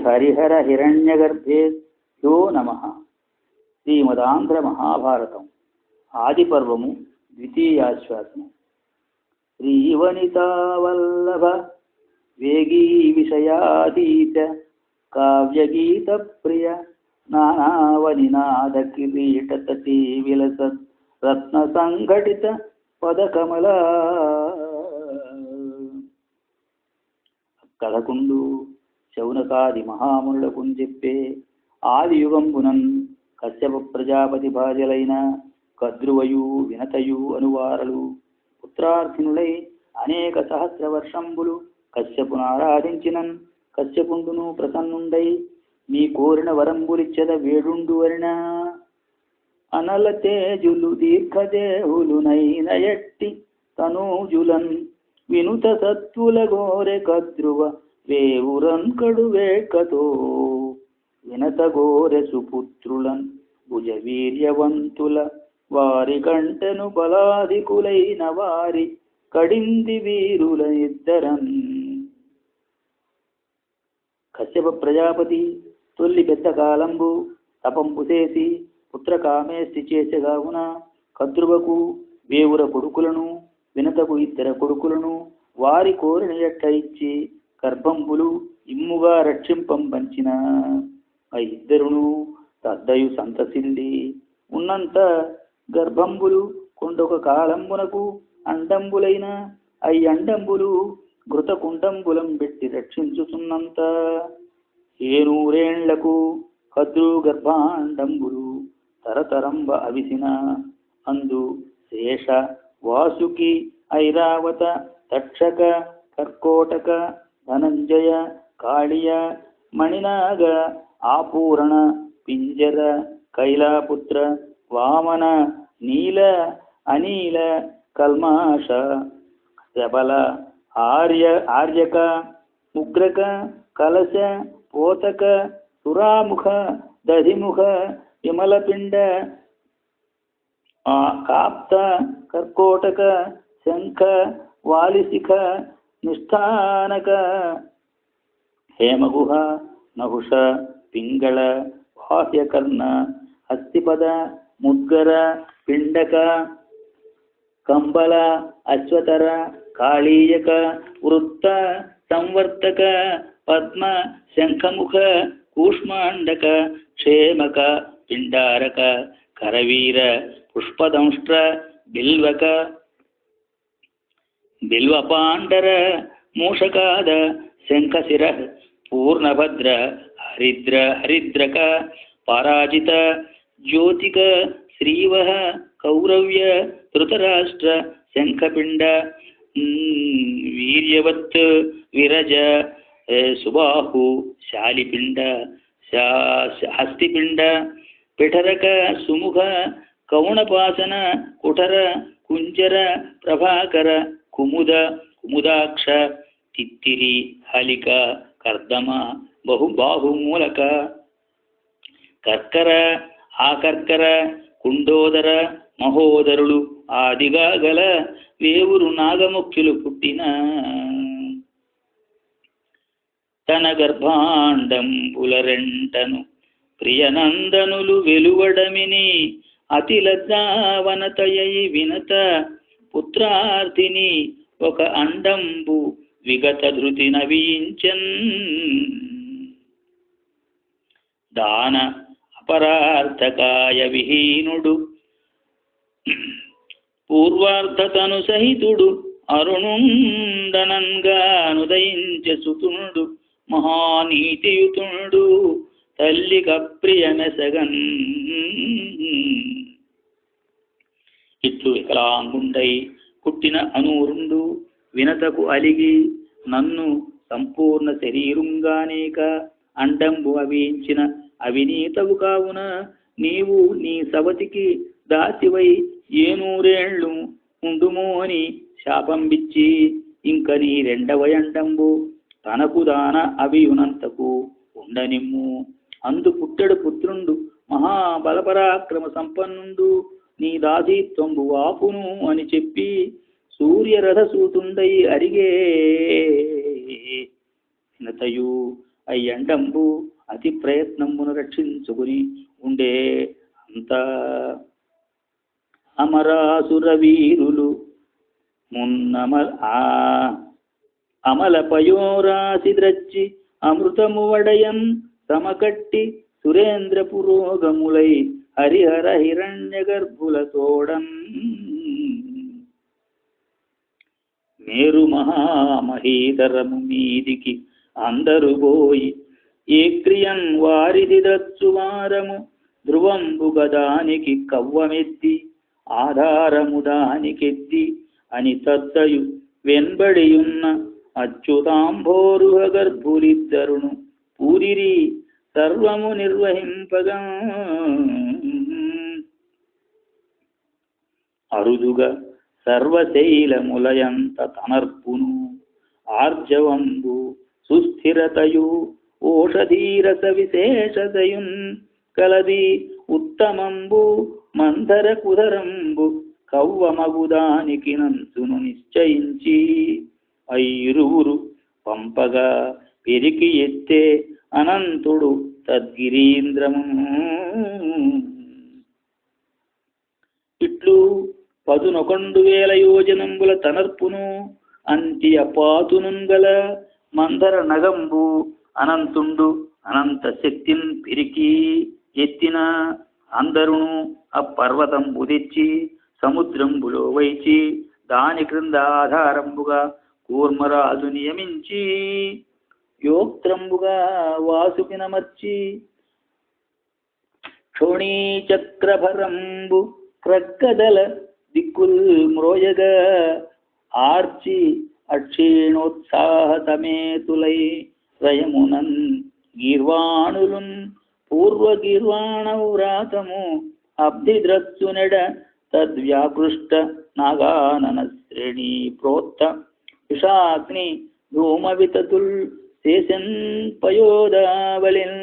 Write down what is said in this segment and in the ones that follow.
హరిహర హిరణ్యగర్భేభ్యో నమః. శ్రీమదాంధ్ర మహాభారతం ఆదిపర్వము ద్వితీయాశ్వాసము. శ్రీవనితావల్లభ వేగీ విషయాధీశ కావ్యగీత ప్రియ నానావనినాద కిరీటతటీ విలసత్ రత్న సంఘటిత పదకమల. కథకుండు శౌనకాది మహామునులకు చెప్పే ఆది యుగంబునన్ కశ్యప ప్రజాపతి భార్యలైన కద్రువయు వినతయు అనువారలు పుత్రార్థినులై అనేక సహస్ర వర్షంబులు కశ్యపును ఆరాధించినన్ కశ్యపుండును ప్రసన్నుండై మీ కోరిన వరంబులిచ్చద వేడుండు వరిన అనల తేజులు దీర్ఘదేహులునైన ఎట్టి తనూజులన్ వినుత సత్తుల గోరె కద్రువ వేవురన్ కడువేకతో వినత గోరె సుపుత్రులన్ భుజవీర్యవంతుల వారి కంటెను బలాధికులైన వారి కడింది వీరుల ఇద్దరన్. కశ్యప ప్రజాపతి తొల్లి పెద్ద కాలంబు తపంపు చేసి పుత్రకామేష్టి చేసగావున కద్రువకు వేవుర కొడుకులను వినతకు ఇద్దరు కొడుకులను వారి కోరిన ఎట్ట ఇచ్చి గర్భంబులు ఇమ్ముగా రక్షింపం పంచిన ఆ ఇద్దరును తద్దయు సంతసిల్లి ఉన్నంత గర్భంబులు కొండొక కాలంబునకు అండంబులైన అయి అండంబులు ఘృత కుండంబులం పెట్టి రక్షించుతున్నంత ఏనూరేండ్లకు కద్రు గర్భాండంబులు తరతరంబ అవిసిన అందు శేష వాసుకి ఐరావత తక్షక కర్కోటక ధనంజయ కాళియ మణినాగ ఆపూరణ పింజర కైలాపుత్ర వామన నీల అనీల కల్మాష శబల ఆర్యక ఉగ్రక కలశ పోతక సురాముఖ దధిముఖ విమలపిండ కాప్త కర్కోటక శంఖ వాలిశిఖ నిష్ఠానక హేమగుహ నహుష పింగళ బాహ్యకర్ణ హస్తిపద ముద్గర పిండక కంబల అశ్వతర కాళీయక వృత్త సంవర్తక పద్మ శంఖముఖ కూష్మాండక క్షేమక పిండారక కరవీర పుష్పదంష్ట్ర బిల్వక బిల్వపాండర మూషకాద శంఖశిర పూర్ణభద్ర హరిద్రక పరాజిత జ్యోతిక శ్రీవహ కౌరవ్య ధృతరాష్ట్ర శంఖపిండ వీర్యవత్ విరజ సుబాహు శాలిపిండ హస్తిపిండ పిఠరక సుముఖ కౌణపాసన కుఠర కుంజర ప్రభాకర కుముదాక్ష తిత్తిరి హలిక కర్దమ బాహుమూలక కర్కర ఆకర్కర కుండోదర మహోదరులు ఆదిగా గల వేవురు నాగముఖ్యులు పుట్టిన తన గర్భాండంబుల రెంటను ప్రియనందనులు వెలువడమిని అతి లజ్జావనతయై వినత పుత్రార్థిని ఒక అండంబు విగత ధృతి నవీంచన్ దాన అపరార్థకాయ విహీనుడు పూర్వార్థతను సహితుడు అరుణుండనంగానుదయించ సుతునుడు మహానీతియుతుడు తల్లిక ప్రియమెసగన్. ఇట్లు వికలాంగుండై పుట్టిన అనూరుండు వినతకు అలిగి నన్ను సంపూర్ణ శరీరంగానేక అండంబు అవించిన అవినీతవు కావున నీవు నీ సవతికి దాసివై ఏనూరేళ్లు ఉండుమో అని శాపంబిచ్చి ఇంక నీ రెండవ అండంబు తనకు దాన అవియునంతకు ఉండనిమ్ము. అందు పుట్టెడు పుత్రుండు మహాబలపరాక్రమ సంపన్నుండు నీ దాసీత్వంబు వాపును అని చెప్పి సూర్యరథసూతుండై అరిగే. వినతయు అయ్యండంబు అతి ప్రయత్నమును రక్షించుకుని ఉండే అంత అమరాసుర వీరులు అమల పయోరాసి ద్రచ్చి అమృతము వడయం సమకట్టి సురేంద్ర పురోగములై హరిహర హిరణ్య గర్భుల తోడన్ మేరు మహామహీధరము మీదికి అందరు పోయి ఏ క్రియన్ వారిది దచ్చువారము ధ్రువంబు గదానికి కవ్వమెత్తి ఆధారము దానికెత్తి అని తత్తయు వెన్బడియున్న అచ్యుతాంభోరుహ గర్భులిద్దరును పూరిరి సర్వము నిర్వహింపగా అరుదుగా సర్వశైలములయంత తనర్పును ఆర్జవంబు సుస్థిరతయు ఓషధీరస విశేషతయున్ కలది ఉత్తమంబు మందర కుదరంబు కవ్వమగుదానికి నంచును నిశ్చయించి ఐరువురు పంపగా పెరికి ఎత్తే అనంతుడు తద్గిరీంద్రము ఇట్లు 11,000 యోజనంబుల తనర్పును అంటి అపాతునుంగల మందర నగంబు అనంతుండు అనంత శక్తిన్ పిరికి ఎత్తిన అందరును ఆ పర్వతంబు తెచ్చి సముద్రంబులో వైచి దాని క్రింద ఆధారంబుగా కూర్మరాజు నియమించి యోక్త్రంబుగా వాసుకినమర్చి క్షోణీచక్రభరంబు క్రక్కదల దిక్కుల్ మ్రోయగా ఆర్చి అక్షీణోత్సాహ సమేతులై రయమునన్ గీర్వాణులున్ పూర్వ గీర్వాణవ్రాతము అబ్ధిద్రత్సునెడ తద్వ్యాకృష్ట నాగానన శ్రేణి ప్రోత్త విషాగ్ని ధూమవితతుల్ శేషన్ పయోదావళిన్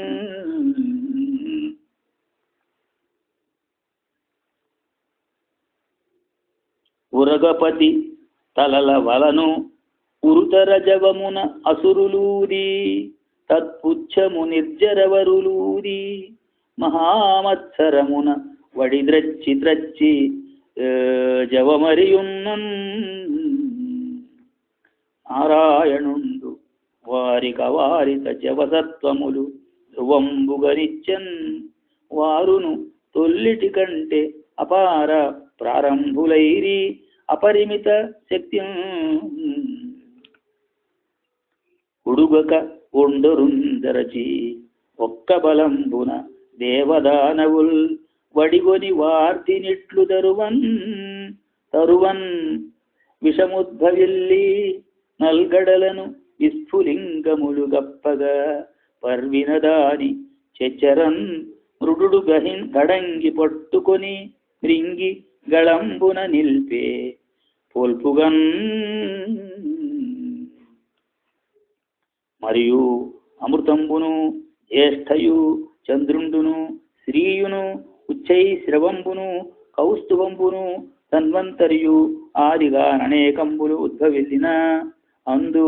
ఉరగపతి తలల వలను ఉరుతర జవమున అసురులూది తత్పుచ్చము నిర్జరవరులూది మహామత్సరమున వడిద్రచ్చి త్రచ్చి జవమరియున్నన్ నారాయణుండు వారికవారిత జవసత్వములు ధ్రువంబుగనిచ్చన్ వారును తొల్లిటి కంటే అపార ప్రారంభులైరి అపరిమిత శక్తి ఉడుగక ఒండరుందరచి ఒక్క బలంబున దేవదానవుల్ వడిగొని వార్తినిట్లు తరువన్ విషముద్భవిల్లి నల్గడలను విస్ఫులింగములు గప్పగా పర్వినదాని చెచ్చరన్ మృడు గడంగి పట్టుకొని రింగి గళంబున నిల్పే పోల్పుగన్ మరియు అమృతంబును జ్యేష్ఠయు చంద్రుండును శ్రీయును ఉచ్చై శ్రవంబును కౌస్తుభంబును తన్వంతరియు ఆదిగా అనేకంబులు ఉద్భవిల్లిన అందు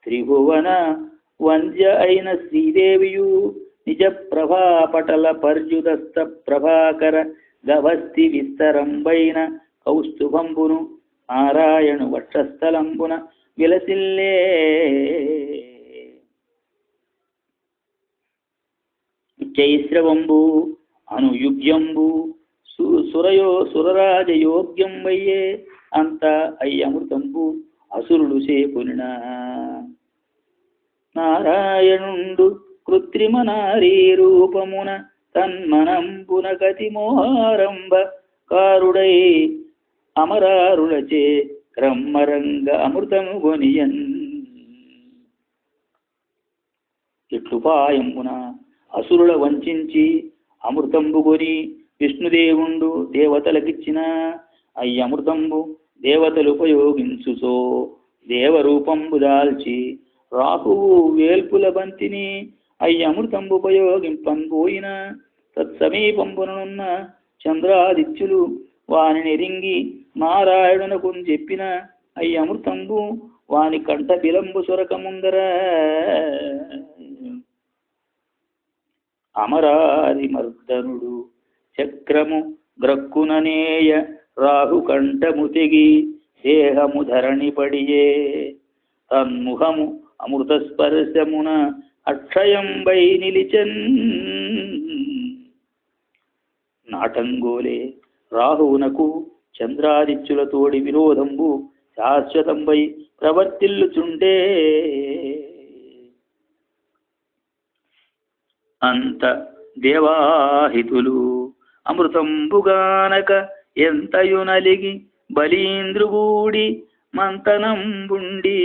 త్రిభువన వంద్య అయిన శ్రీదేవియు నిజ ప్రభాపటల పర్యుదస్త ప్రభాకర గభస్తి విస్తరంబైన కౌస్తుభంబును నారాయణు వక్షస్థలంబున విలసిల్లే చైశ్రవంబు అనుయుగ్యంబు సురరాజయోగ్యం వయ్యే అంత అయ్యమృతంబు అసురుడు సేపునిన నారాయణుండు కృత్రిమ నారీ రూపమున తన్మనంబున గతి మోహారంభ కారుడై అమరారులచే క్రమ్మరంగ అమృతము గొనియన్ ఇట్లుపాయంబున అసురుల వంచించి అమృతంబు కొని విష్ణుదేవుండు దేవతలకిచ్చిన అయ్యమృతంబు దేవతలు ఉపయోగించుసో దేవరూపంబు దాల్చి రాహువు వేల్పుల బంతిని అయ్యమృతంబు ఉపయోగింపంపోయిన తత్సమీపంబునున్న చంద్రాదిత్యులు వాని నెరింగి నారాయణునకు చెప్పిన అయ్యమృతంబు వాని కంఠ బిలంబు సొరకముందర అమరారి మర్దనుడు చక్రము గ్రక్కుననేయ రాహుకంఠము తెగి దేహము ధరణి పడియే తన్ముఖము అమృత స్పర్శమున అక్షయంబై నిలిచన్ నాటంగోలే రాహువునకు చంద్రాదిత్యులతోడి విరోధంబు శాశ్వతంబై ప్రవర్తిల్లుచుండే అంత దేవాహితులు అమృతంబుగానక ఎంతయునలిగి బలీంద్రుగుడి మంతనంబుండి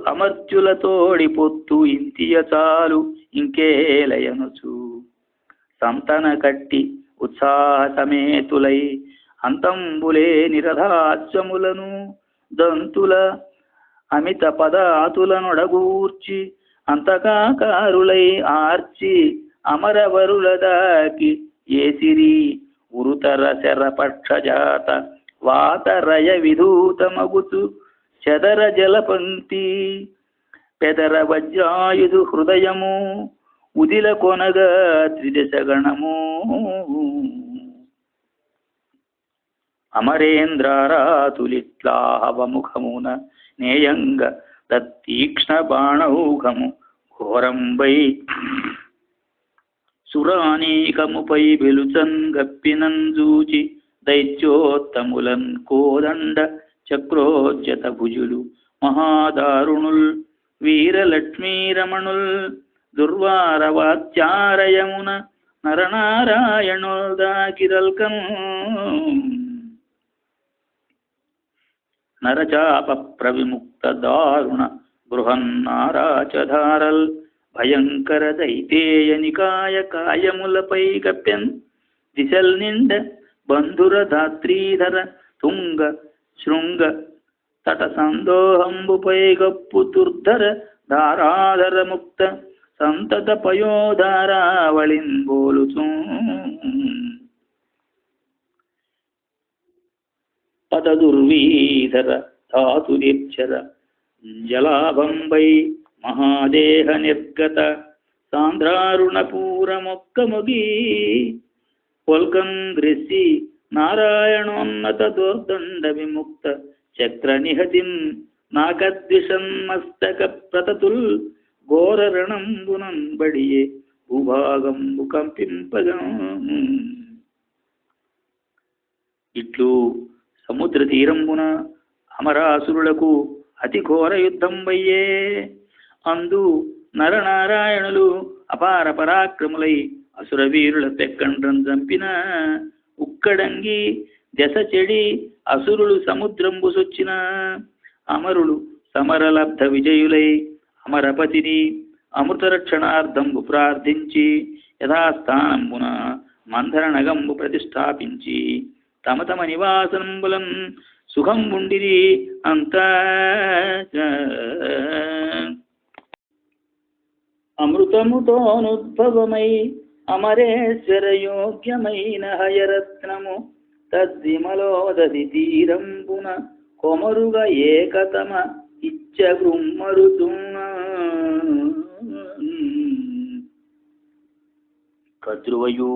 అమర్చులతోడి పొత్తు ఇంతియ చాలు ఇంకేలయనుచు సంతన కట్టి ఉత్సాహ సమేతులై అంతంబులే నిరధాస్యములను దంతుల అమిత పదాతులనొడగూర్చి అంతకాకారులై ఆర్చి అమరవరుల దాకి ఏసిరి ఉరుతర శరపక్షజాత వాతరయ విధూతమగుచు చదర జలపంక్తి పెదర వజ్రాయుధు హృదయము ఉదిల కొనగా త్రిదశ గణము అమరేంద్రారాతులిట్లాహవముఖమున నేయంగ తత్తీక్ష్ణ బాణౌఘము ఘోరంబై సురానీకముపై వెలుచన్ గప్పినంజూచి దైత్యోత్తములన్ కోదండ చక్రోజ్జత భుజులు మహాదారుణుల్ వీరలక్ష్మీరమణుల్ దుర్వారవాత్యారయమున నరనారాయణుల్ దాకిరల్కన్ నరచాప ప్రవిముక్త దారుణ బృహన్నారాచధారల్ భయంకర దైతేయ నికాయ కాయములపై గప్యన్ దిశల్ నిండ బంధుర ధాత్రీధర తుంగ శృంగ తట సందోహంబుపై గప్పు దుర్ధర ధారాధర ముక్త సంతత పయోధారావళింబోలుచూ పదదుర్వీధర ధాతురిచ్చర జలాభంబై మహాదేహ నిర్గత సాంద్రారుణపూరమొక్కముగి పొల్కంగ్రెసి నారాయణోన్నత దోర్దండ విముక్త చక్ర నిహతిన్ నాకద్విషన్మస్తక ప్రతతుల్ ఘోరరణంబునం బడియే భూభాగంబు కంపింపగా ఇట్లు సముద్ర తీరంబున అమరాసురులకు అతి ఘోర యుద్ధంబయ్యే అందు నరనారాయణులు అపార పరాక్రములై అసురవీరుల పెక్కండ్రం చంపిన ఉక్కడంగి దశ చెడి అసురులు సముద్రంబు సొచ్చిన అమరులు సమరలబ్ధ విజయులై అమరపతిని అమృతరక్షణార్థంబు ప్రార్థించి యథాస్థానంబున మందరనగంబు ప్రతిష్టాపించి తమ తమ నివాసంబులం సుఖం ఉండిరి అంతా అమృతముతోనుద్భవమై అమరేశ్వర యోగ్యమైన హయరత్నము తద్విమలోదది తీరంబున కొమరుగా ఏకతమ ఇచ్చగృమ్మరుతున్న కద్రువయు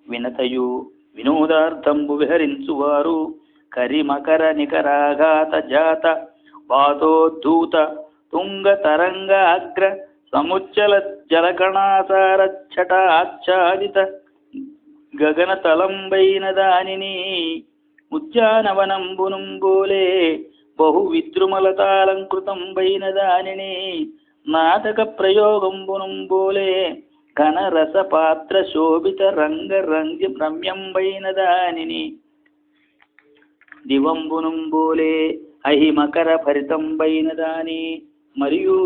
వినతయు వినోదార్థంబు విహరించువారు కరిమకర నికరాఘాత జాత వాతోద్ధూత తుంగ తరంగ అగ్ర సముచ్చల జలకణాసార ఛటాచ్ఛాదిత గగన తలంబైన దానిని ఉద్యానవనంబునుంబోలే బహు విద్రుమలతాలంకృతంబైన దానిని నాటక ప్రయోగంబునుంబోలే ఘన రస పాత్ర శోభిత రంగ రమ్యంబైన దానిని దివంబునుంబోలే అహిమకర భరితంబైన దాని మరియు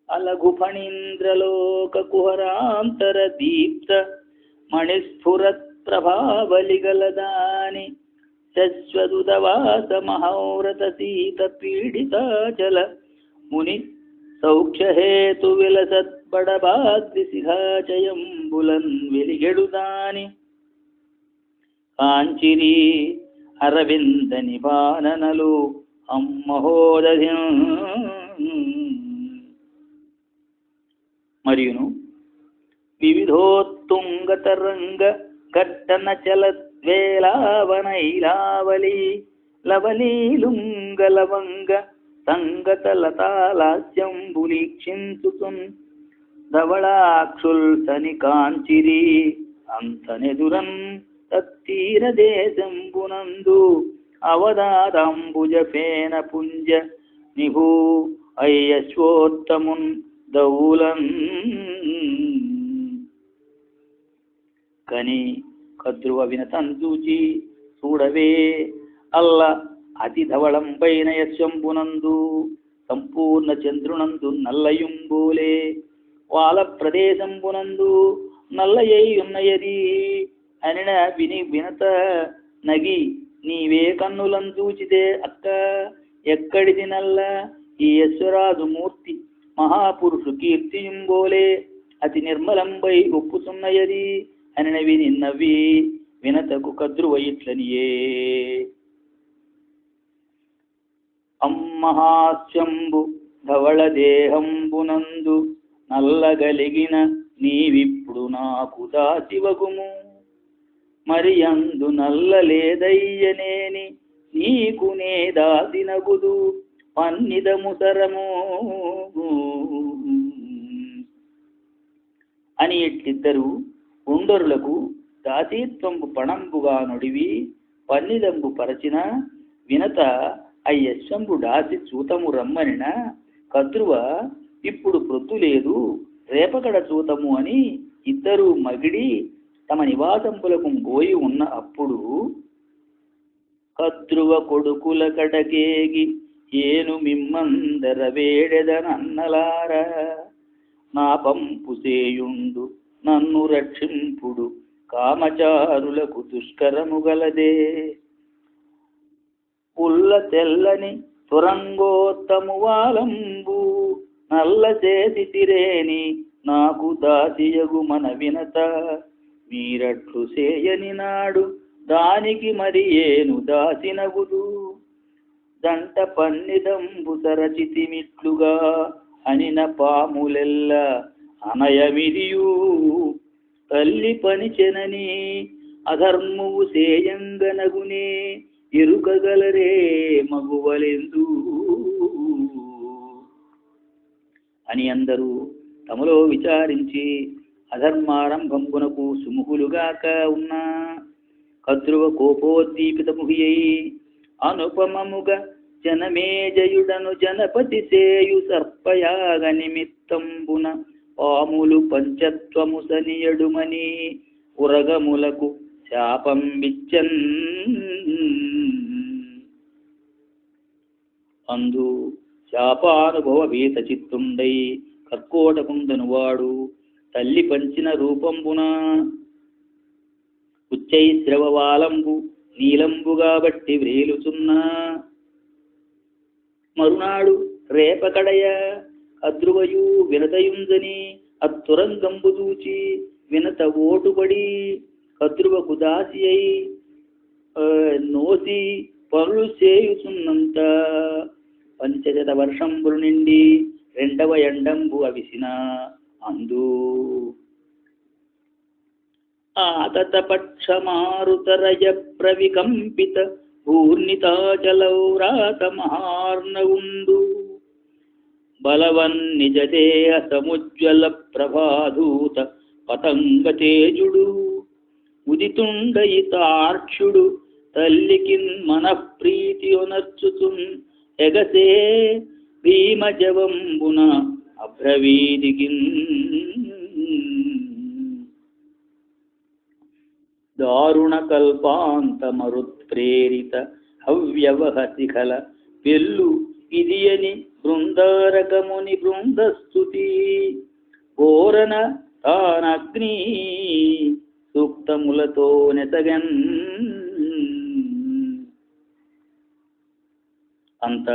అలఘు ఫణీంద్రలోక కుహరాంతర దీప్త మణిస్ఫురత్ ప్రభావలిగలదాని శశ్వదుదవాస మహౌరత సీత పీడితాచల ముని సౌఖ్యహేతు విలసత్ బడబాద్రి శిఖాచయంబులన్ వెలిగెడుదాని కాంచిరి అరవింద నిపాననలు అమ్మహోదధ్యం మరియును వివిధోత్తుంగతరంగ కట్టన చలద్వేలావనైలావలి లవలీలుంగలవంగ సంగతలతాలాస్యంబులీక్షించుతున్ ధవళాక్షుల్సని కాంచిరి అంతనెదురన్ తత్తీరదేశంబునందు అవదాదంబుజఫేన పుంజ నిభూ అయ్యశ్వోత్తమున్ దౌలన్ కని కద్రువ వినతంచూచి చూడవే అల్ల అతి ధవళంపైన యశ్వంబునందు సంపూర్ణ చంద్రునందు నల్లయుంబోలే వాల ప్రదేశంబునందు నల్లయ్యై ఉన్నయది అనిన వినత నగి నీవే కన్నులం చూచితే అక్క ఎక్కడిది నల్ల ఈ యశ్వరాజు మూర్తి మహాపురుషు కీర్తియుంబోలే అతి నిర్మలంపై ఒప్పుతున్నయది అనిన విని నవ్వి వినతకు కద్రువ ఇట్లనియే అమ్మహాస్యంబు ధవళ దేహంబునందు నల్లగలిగిన నీవిప్పుడు నాకు దాసివగుము మరి అందు నల్లలేదయ్యనేని నీకు నే దాసినగుదు పన్నిదముసరము అని ఇట్లిద్దరు ఉండరులకు దాసీత్వంబు పణంబుగా నొడివి పన్నిదంబు పరచిన వినత అయ్యశ్వంబు దాసి చూతము రమ్మనిన కద్రువ ఇప్పుడు ప్రొద్దు లేదు రేపకడ చూతము అని ఇద్దరు మగిడి తమ నివాసంబులకు పోయి ఉన్న అప్పుడు కద్రువ కొడుకుల కడకేగి ఏను మిమ్మందర వేడెదనన్నలార నా పంపు సేయుండు నన్ను రక్షింపుడు కామచారులకు దుష్కరము గలదే పుల్ల తెల్లని తురంగోత్తము వాలంబు నల్ల చేసి తిరేని నాకు దాసియగు మన వినత మీరట్లు సేయని నాడు దానికి మరి ఏను దాసినగుదు దంట పన్నిదంబు సరచితిమిట్లుగా అనిన పాములెల్ల అనయమిదియు తల్లి పనిచెనని అధర్మువు సేయంగనగునే ఎరుకగలరే మగువలెందు అని అందరూ తమలో విచారించి అధర్మారంభంబునకు సుముఖులుగాక ఉన్న కద్రువ కోపోద్దీపితముఖి అయి అనుపమముగ జనమేజయుడను జనపతి సేయు సర్పయాగ నిమిత్తంబున పాములు పంచత్వము సనియడుమని ఉరగములకు శాపం విచ్చన్ అందు శాపానుభవ భీత చిత్తుండై కర్కోటకుండనువాడు తల్లి పంచిన రూపంబున ఉచ్చైశ్రవవాలంబు నీలంబుగా బట్టి వ్రేలుచున్నా మరునాడు రేపకడయ అద్రువయు వినతయుంజని అత్తురంగంబు చూచి వినత ఓటుబడి కద్రువకు దాసి అయి నోసి పనులు చేయుచున్నంత 500 వర్షంబులు నిండి 2వ ఎండంబు అవిసిన అందు ఆతత పక్షమారుతరయ ప్రవికంపిత పూర్ణితాచలౌరాత మహార్ణవుండు బలవన్నిజదేహ సముజ్వల ప్రభాధూత పతంగ తేజుడు ఉదితుండయితార్క్షుడు తల్లికిన్ మనఃప్రీతి ఒనర్చుతున్ ఎగసే భీమజవంబున అభ్రవీదికిన్ దారుణ కల్పాంత మరుత్ప్రేరిత హవ్యవహ శిఖల పెళ్ళు ఇదియని బృందారకముని బృందస్తుతి ఘోరన తానగ్ని సూక్తములతో నెసగన్ అంత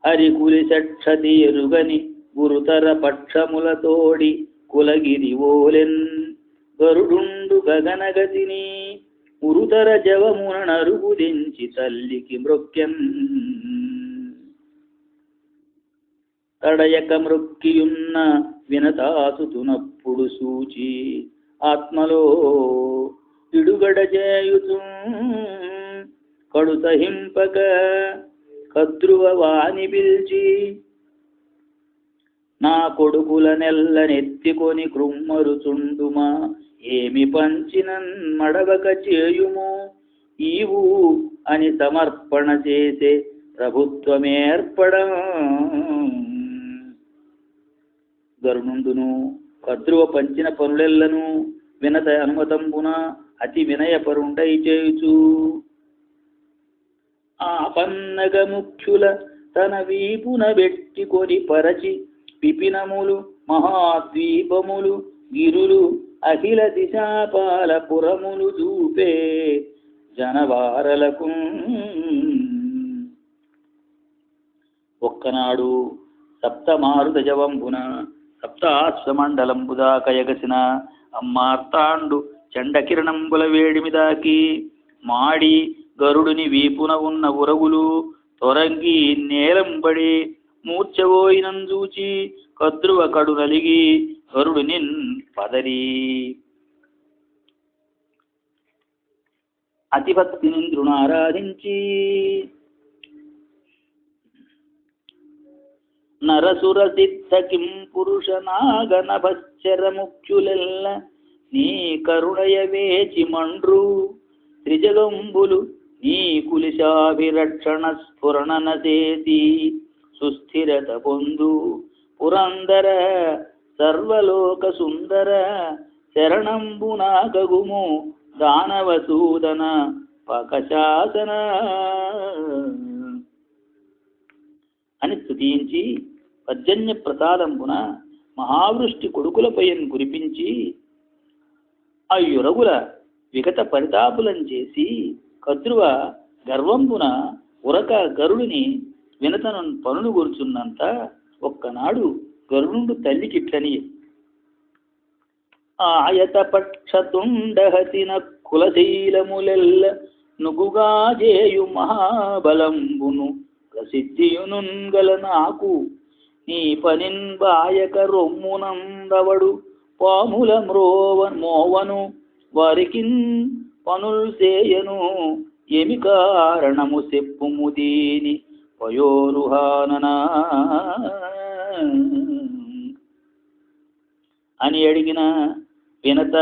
హరికులి చక్షతి ఎరుగని గురుతర పక్షములతోడి కులగిరి ఓలెన్ గరుడుండు గగనగతిని ఉరుతర జవమున నరుగుదించి తల్లికి మృక్యం తడయక మృక్కియున్న వినతాసుతునప్పుడు సూచి ఆత్మలో ఇడుగడ చేయుతూ కడు సహింపక కద్రువ వాని పిల్చి నా కొడుకుల నెల్లనెత్తికొని కృమ్మరుచుండుమా ఏమి పంచినన్ మడవక చేయుము ఈవు అని సమర్పణ చేసే ప్రభుత్వమేర్పడ గరుణుండును కద్రువ పంచిన పనులెల్లను వినత అనుమతంబున అతి వినయపరుండై చేయుచు ఆ పన్నగ ముఖ్యుల తన వీపున పెట్టుకొని పరచి పిపినములు మహాద్వీపములు గిరులు అఖిల దిశాపాల పురములు చూపే జనవారలకు ఒక్కనాడు సప్తమారుత జవంబున సప్తాశ్వమండలంబుదా కయగసిన అమ్మార్తాండు చండకిరణంబుల వేడిమిదాకి మాడి గరుడుని వీపున ఉన్న ఉరగులు తొరంగి నేలంబడి మూర్చవోయినందూచి కద్రువ కడు నలిగి గరుడు నిన్ పదరి అతిభక్తినింద్రునారాధించి నరసుర సిద్ధ కిం పురుష నాగనభశ్చర ముఖ్యులెల్ల నీ కరుణయ వేచి మండ్రు త్రిజగంబులు నీ కులిశాభిరక్షణ స్ఫురణన చేసి సుస్థిరత పొందు పురందర సర్వలోక సుందర శరణంబునాగగుము దానవసూదన పకశాసన అని స్తుతించి పర్జన్య ప్రసాదంబున మహావృష్టి కొడుకులపైన కురిపించి ఆ యురగుల విగత పరితాపులం చేసి కద్రువ గర్వంబున ఉరక గరుడిని వినతను పనులు కూర్చున్నంత ఒక్కనాడు గరుడు తల్లికిట్లని ఆయత పక్షతుండహతిన కులశీలములెల్ల నుగుగా చేయు మహాబలంబును ప్రసిద్ధియునుంగల నాకు నీ పనిన్ బాయక రొమ్మునందవడు పాముల మోవను వారికిన్ పనుల్ చేయను ఏమి కారణము చెప్పుము దీని పయోరుహాననా అని అడిగిన వినత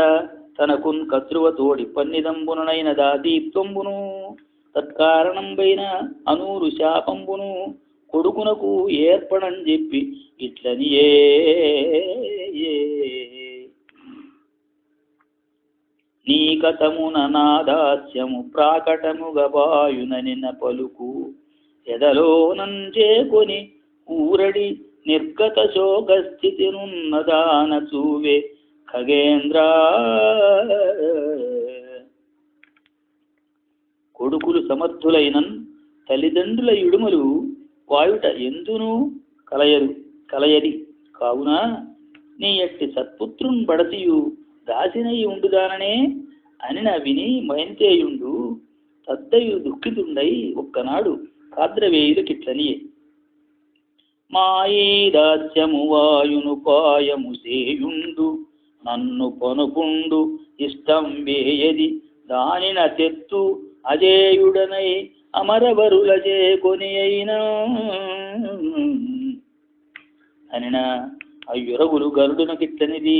తనకున్ కద్రువ తోడి పన్నిదంబునైన దాదీప్తంబును తత్కారణంబైన అనూరు శాపంబును కొడుకునకు ఏర్పడని చెప్పి ఇట్లనియే నీ కథమున నాదాస్యము ప్రాకటముగబాయుననిన పలుకు ఎదలోనంచేకొని ఊరడి నిర్గత శోక స్థితినున్నదాన చూవే ఖగేంద్ర కొడుకులు సమర్థులైనన్ తల్లిదండ్రుల ఇడుమలు వాయుట ఎందును కలయది కావున నీ ఎట్టి సత్పుత్రున్ బడసియు దాసినై ఉండుదాననే అనిన విని మయంతేయుండు తద్దయు దుఃఖితుండై ఒక్కనాడు కాద్రవేయులకిట్లనియే మాయీ దాస్యము వాయును పాయము సేయుండు నన్ను పనుపుండు ఇష్టం వేయది దానిన తెత్తు అజేయుడనై అమరవరుల చేకొని అయినా అనిన అయ్యురగులు గరుడునకిట్లనిది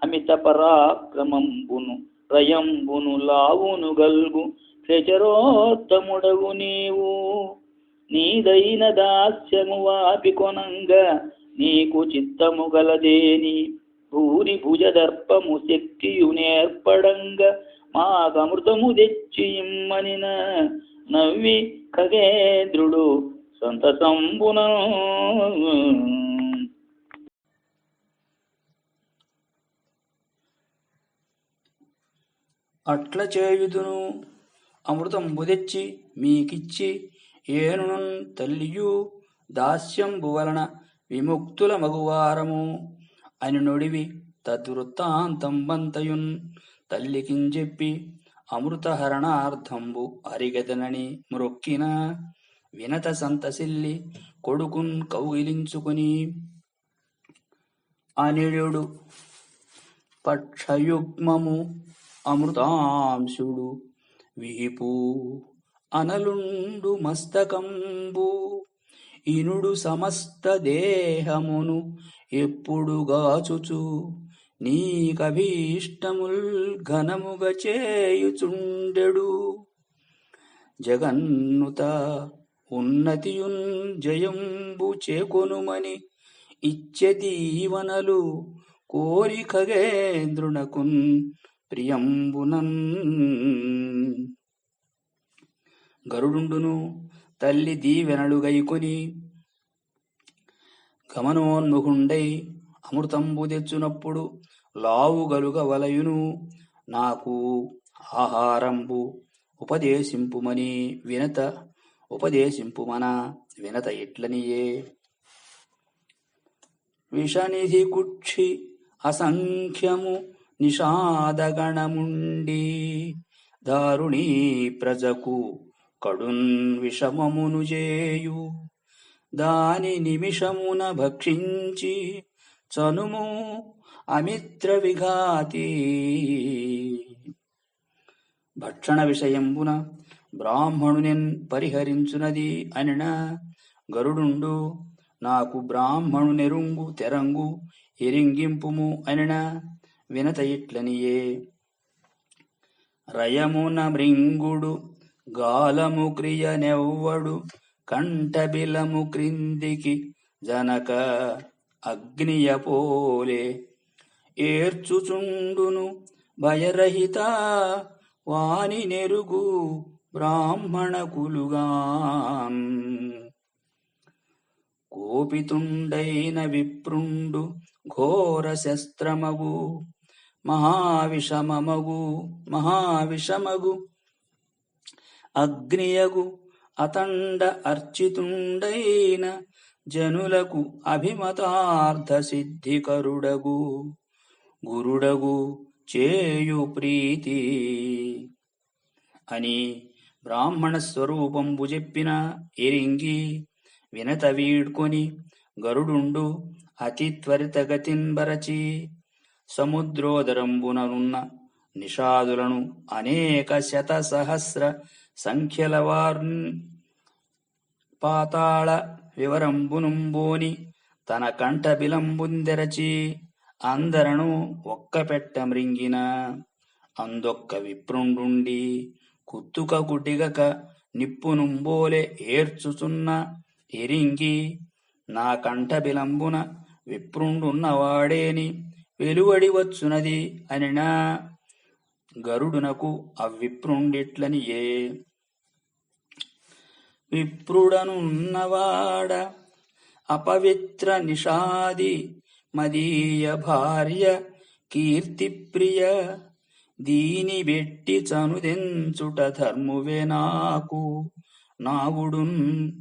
అమిత పరాక్రమంబును రయంబును లావును గల్గు క్షచరోత్తముడవు నీవు నీదైన దాస్యము వాపి కొనంగా నీకు చిత్తము గలదేని భూరి భుజదర్పము శక్తియు నేర్పడంగా మాకమృతము తెచ్చి ఇమ్మనిన నవ్వి ఖగేంద్రుడు సంతసంబున అట్ల చేయుదును అమృతంబు తెచ్చి మీకిచ్చి ఏనునన్ తల్లియు దాస్యంబు వలన విముక్తుల మగువారము అని నొడివి తద్వృత్తాంతంబంతయున్ తల్లికించెప్పి అమృతహరణార్థంబు అరిగతనని మ్రొక్కిన వినత సంతసిల్లి కొడుకున్ కౌగిలించుకుని అనిడుడు పక్షయుగ్మము అమృతాంశుడు వీపు అనలుండు మస్తకంబు ఇనుడు సమస్త దేహమును ఎప్పుడుగాచుచు నీకభీష్టముల్ ఘనముగ చేయుచుండెడు జగన్నుత ఉన్నతియున్ జయంబు చేకొనుమని ఇచ్చె దీవనలు కోరి ఖగేంద్రునకున్ ప్రియంబునన్ గరుడుండును తల్లి దీవెనలు గైకొని గమనోన్ముఖుండై అమృతంబు తెచ్చునప్పుడు లావు గలుగ వలయును నాకు ఆహారంబు ఉపదేశింపుమని ఉపదేశింపుమన వినత ఇట్లనియే విషనిధి కుక్షి అసంఖ్యము నిషాదగణముండి దారుణీ ప్రజకు కడున్ విషమమును జేయు దాని నిమిషమున భక్షించి చనుము అమిత్ర విఘాతి భక్షణ విషయంబున బ్రాహ్మణునిన్ పరిహరించునది అనిన గరుడుండు నాకు బ్రాహ్మణునెరుంగు తెరంగు ఎరింగింపుము అనిన వినత ఇట్లనియే రయమున మృంగుడు గాలము క్రియనెవ్వడు కంఠబిలము క్రిందికి జనక అగ్నియపోలే ఏర్చుచుండును భయరహిత వాని నెరుగు బ్రాహ్మణ కులుగాన్ కోపితుండైన విప్రుండు ఘోర శస్త్రమగు మహావిషమగు అగ్నియగు అతండ అర్చితుండైన జనులకు అభిమతార్థ సిద్ధికరుడగు గురుడగు చేయు ప్రీతి అని బ్రాహ్మణ స్వరూపంబు చెప్పిన ఎరింగి వినత వీడ్కొని గరుడుండు అతి త్వరితగతిన్ బరచి సముద్రోదరంబుననున్న నిషాదులను అనేక శత సహస్ర సంఖ్యల వార్న్ పాతాళ వివరంబునుంబోని తన కంఠ బిలంబుందెరచి అందరను ఒక్కపెట్ట మృంగిన అందొక్క విప్రుండుండి కుత్తుక గుడిగక నిప్పునుంబోలే ఏర్చుచున్న ఎరింగి నా కంఠ బిలంబున విప్రుండున్నవాడేని వెలువడి వచ్చునది అనినా గరుడునకు అవిప్రుండిట్లనియే విప్రుడనున్నవాడ అపవిత్ర నిషాది మదీయ భార్య కీర్తిప్రియ దీని బెట్టి చనుదెంచుట ధర్మువే నాకు నావుడున్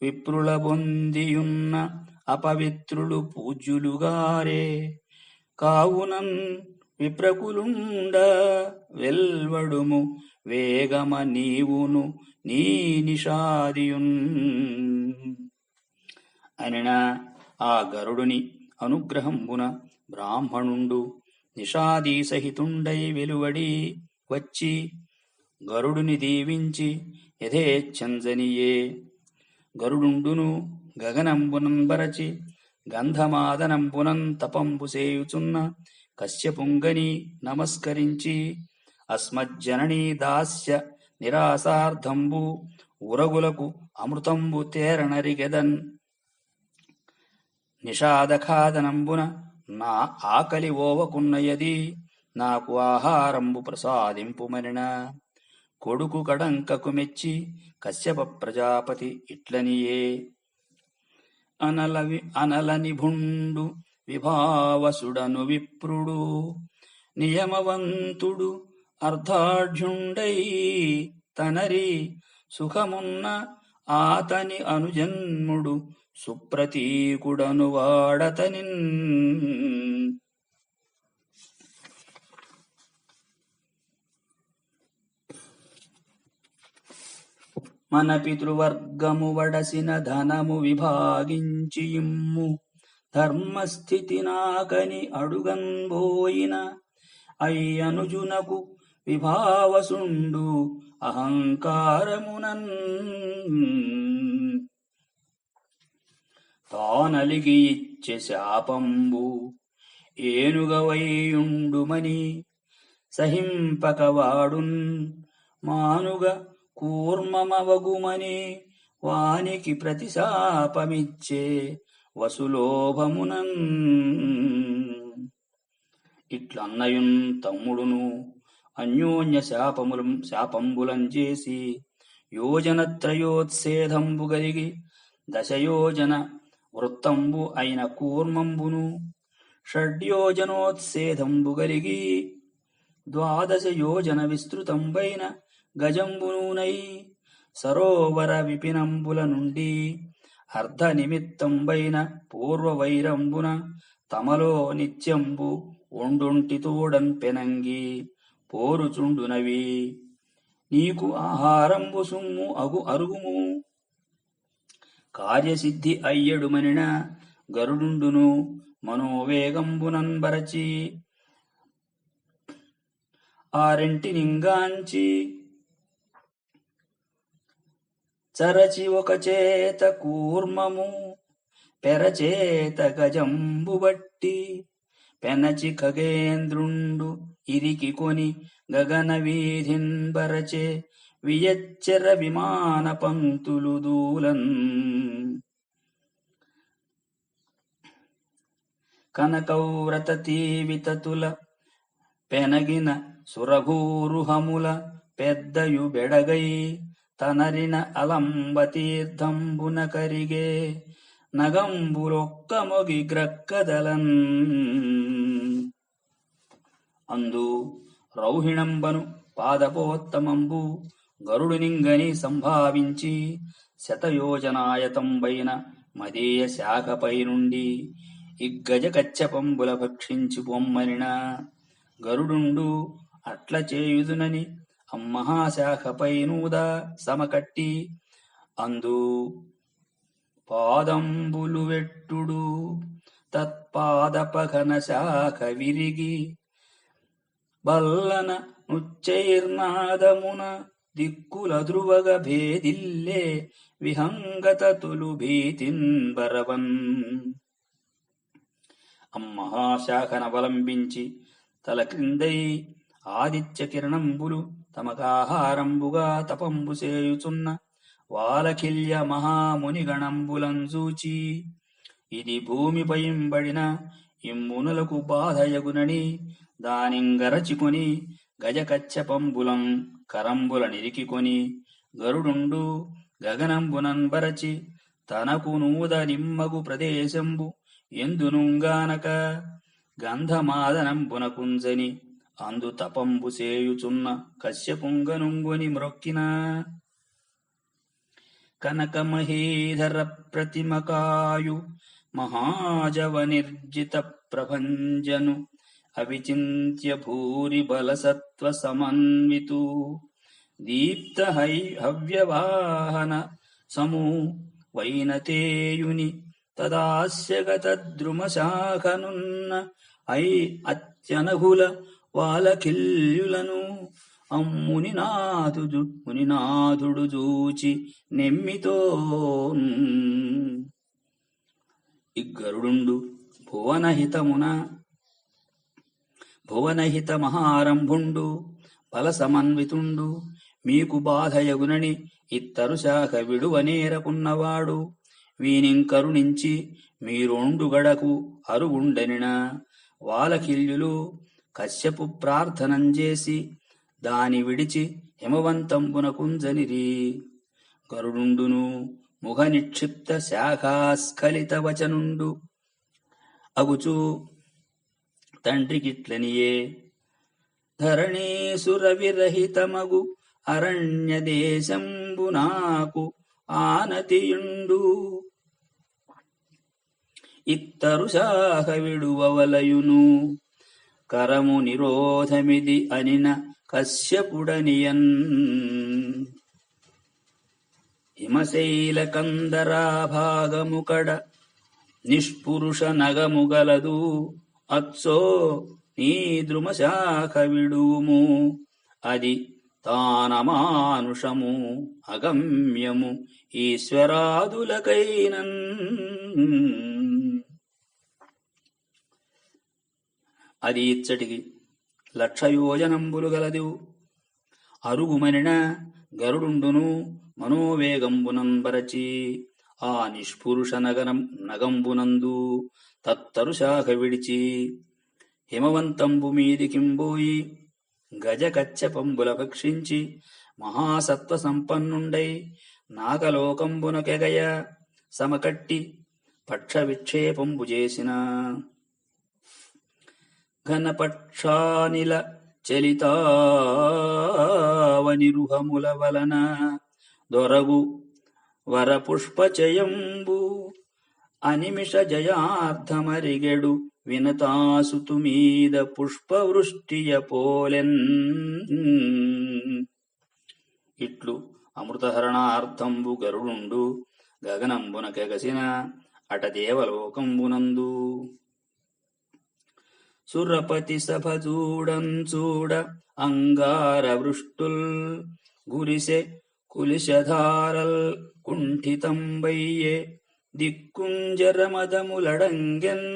విప్రుల బొందియున్న అపవిత్రులు పూజ్యులుగారే కావునన్ విప్రకులుండ వెల్వడుము వేగమ నీవును నీ నిషాదియున్ అనిన ఆ గరుడుని అనుగ్రహంబున బ్రాహ్మణుండు నిషాదీ సహితుండై వెలువడి వచ్చి గరుడుని దీవించి యథేచ్ఛంజనియే గరుడుండును గగనంబునం బరచి గంధమాదనంబునం తపంబు సేయుచున్న కశ్యపుంగని నమస్కరించి అస్మజ్జననీ దాస్య నిరాసార్థంబు ఉరగులకు అమృతంబు తేరణరిగెదన్ నిషాదఖాదనంబున నా ఆకలి ఓవకున్నయది నాకు ఆహారంబు ప్రసాదింపుమనిన కొడుకు కడంకకు మెచ్చి కశ్యప ప్రజాపతి ఇట్లనియే అనల నిభుండు విభావసుడను విప్రుడు నియమవంతుడు అర్ధాఢ్యుండై తనరి సుఖమున్న ఆతని అనుజన్ముడు సుప్రతీకుడను వాడతనిన్ మన పితృవర్గము వడసిన ధనము విభాగించి ఇమ్ము ధర్మస్థితి నాకని అడుగంబోయిన అయ్యనుజునకు విభావసుండు అహంకారమునన్ తానలిగి ఇచ్చె శాపంబు ఏనుగవైయుండుమని సహింపకవాడున్ మానుగ కూర్మమవగుమని వానికి ప్రతిశాపమిచ్చే వసులోభమునన్ ఇట్లన్నయున్ తమ్ముడును అన్యోన్య శాపంబులం చేసి యోజనత్రయోత్సేదంబు గలిగి దశయోజన వృత్తంబు అయిన కూర్మంబును షడ్యోజనోత్సేదంబు గలిగి 12 యోజన విస్తృతంబైన గజంబునూనై సరోవర విపినంబుల నుండి అర్ధ నిమిత్తంబైన పూర్వవైరంబున తమలో నిత్యంబు ఒండొంటి తోడన్ పెనంగి పోరుచుండునవి నీకు ఆహారంబు సుమ్ము అరుగుము కార్యసిద్ధి అయ్యడుమనిన గరుడుండును మనోవేగంబునన్ బరచి ఆరింటినింగాంచి చరచి ఒక చేత కూర్మము పెరచేత గజంబు బట్టి పెనచి ఖగేంద్రుండు ఇరికి కొని గగన వీధిన్ బరచే వియచ్చర విమాన పంక్తులు దూలన్ కనకౌవ్రతీ వితతుల పెనగిన సురభూరుహముల పెద్దయు బెడగై తనరిన అలంబ తీర్థంబున కరిగే నగంబులొక్క మొగి గ్రక్కదలన్ అందు రౌహిణంబను పాదపోత్తమంబు గరుడునింగని సంభావించి శతయోజనాయతంబైన మదీయ శాఖపై నుండి ఇగ్గజ కచ్చపంబుల భక్షించి పొమ్మనిన గరుడుండు అట్ల చేయుదునని అమ్మహాశాఖపై నూదా సమకట్టి అందు పాదంబులు వెట్టుడు తత్పాదపఘన శాఖ విరిగి బల్లన నుచ్చైర్నాదమున దిక్కులద్రువగ భేదిల్లే విహంగతతులు భీతిన్ బరవన్ అమ్మహాశాఖనవలంబించి తల క్రిందై ఆదిత్య కిరణంబులు తమకాహారంబుగా తపంబు సేయుచున్న వాలకిల్య మహామునిగణంబులంజూచి ఇది భూమిపైంబడిన ఇమ్మునులకు బాధయగునని దానింగరచికొని గజకచ్చపంబులం కరంబుల నిరికికొని గరుడుండు గగనంబునన్ బరచి తనకు నూద నిమ్మగు ప్రదేశంబు ఎందునుంగానక గంధమాదనంబున కుంజని అందు తపంబు సేయుచున్న కశ్యపుంగనుంగొని మ్రొక్కిన కనకమహీధర ప్రతిమకాయు మహాజవ నిర్జిత ప్రభంజను అవిచింత్య భూరి బలసత్వ సమన్వితు దీప్త హవ్యవాహన సమూ వైనతేయుని తదాస్యగత ద్రుమశాఖనున్న అత్యనఘుల వాలకిల్యులను మునినాథుడు జూచి నెమ్మితో ఇగ్గరుడుండు భువనహిత మహారంభుండు బల సమన్వితుండు మీకు బాధయగునని ఇత్తరు శాఖ విడువనేరకున్నవాడు వీనింకరుణించి మీరొండు గడకు అరుగుండనిన వాలకిల్యులు కశ్యపు ప్రార్థనంజేసి దాని విడిచి హిమవంతంబున కుంజనిరి గరుడుండును ముఖ నిక్షిప్త శాఖాస్ఖలిత వచనుండు అగుచు తండ్రికిట్లనియే ధరణీసుర విరహితమగు అరణ్య దేశంబు నాకు ఆనతియుండు ఇత్తరు శాఖ విడువవలయును కరము నిరోధమిది అనిన కశ్యపుడనియన్ హిమశైల కందరాభాగముకడ నిష్పురుష నగముగలదు అచ్చో నీ ద్రుమశాఖ విడుము అది తానమానుషము అగమ్యము ఈశ్వరాదులకైనన్. అది ఇచ్చటికి 1,00,000 యోజనంబులు గలదు. అరుగుమనిన గరుడుండును మనోవేగంబునం బరచి ఆ నిష్పురుష నగంబునందు తత్తరు శాఖ విడిచి హిమవంతంబు మీదికింబోయి గజకచ్చపంబుల భక్షించి మహాసత్వ సంపన్నుండై నాగలోకంబునకెగయ సమకట్టి పక్ష విక్షేపంబు చేసిన ఘనపక్షానిల చలితావనిరుహముల వలన దొరగు వరపుష్పచయంబు అనిమిష జయార్థమరిగెడు వినతాసుతు మీద పుష్పవృష్టియ పోలెన్. ఇట్లు అమృతహరణార్థంబు గరుడుండు గగనంబునకెగసిన అట దేవలోకంబునందు సురపతి సభ చూడ అంగార వృష్టుల్ గురిసె కులిశధారల్ కుంఠితంబయ్యే దిక్కుంజరమదములడంగెన్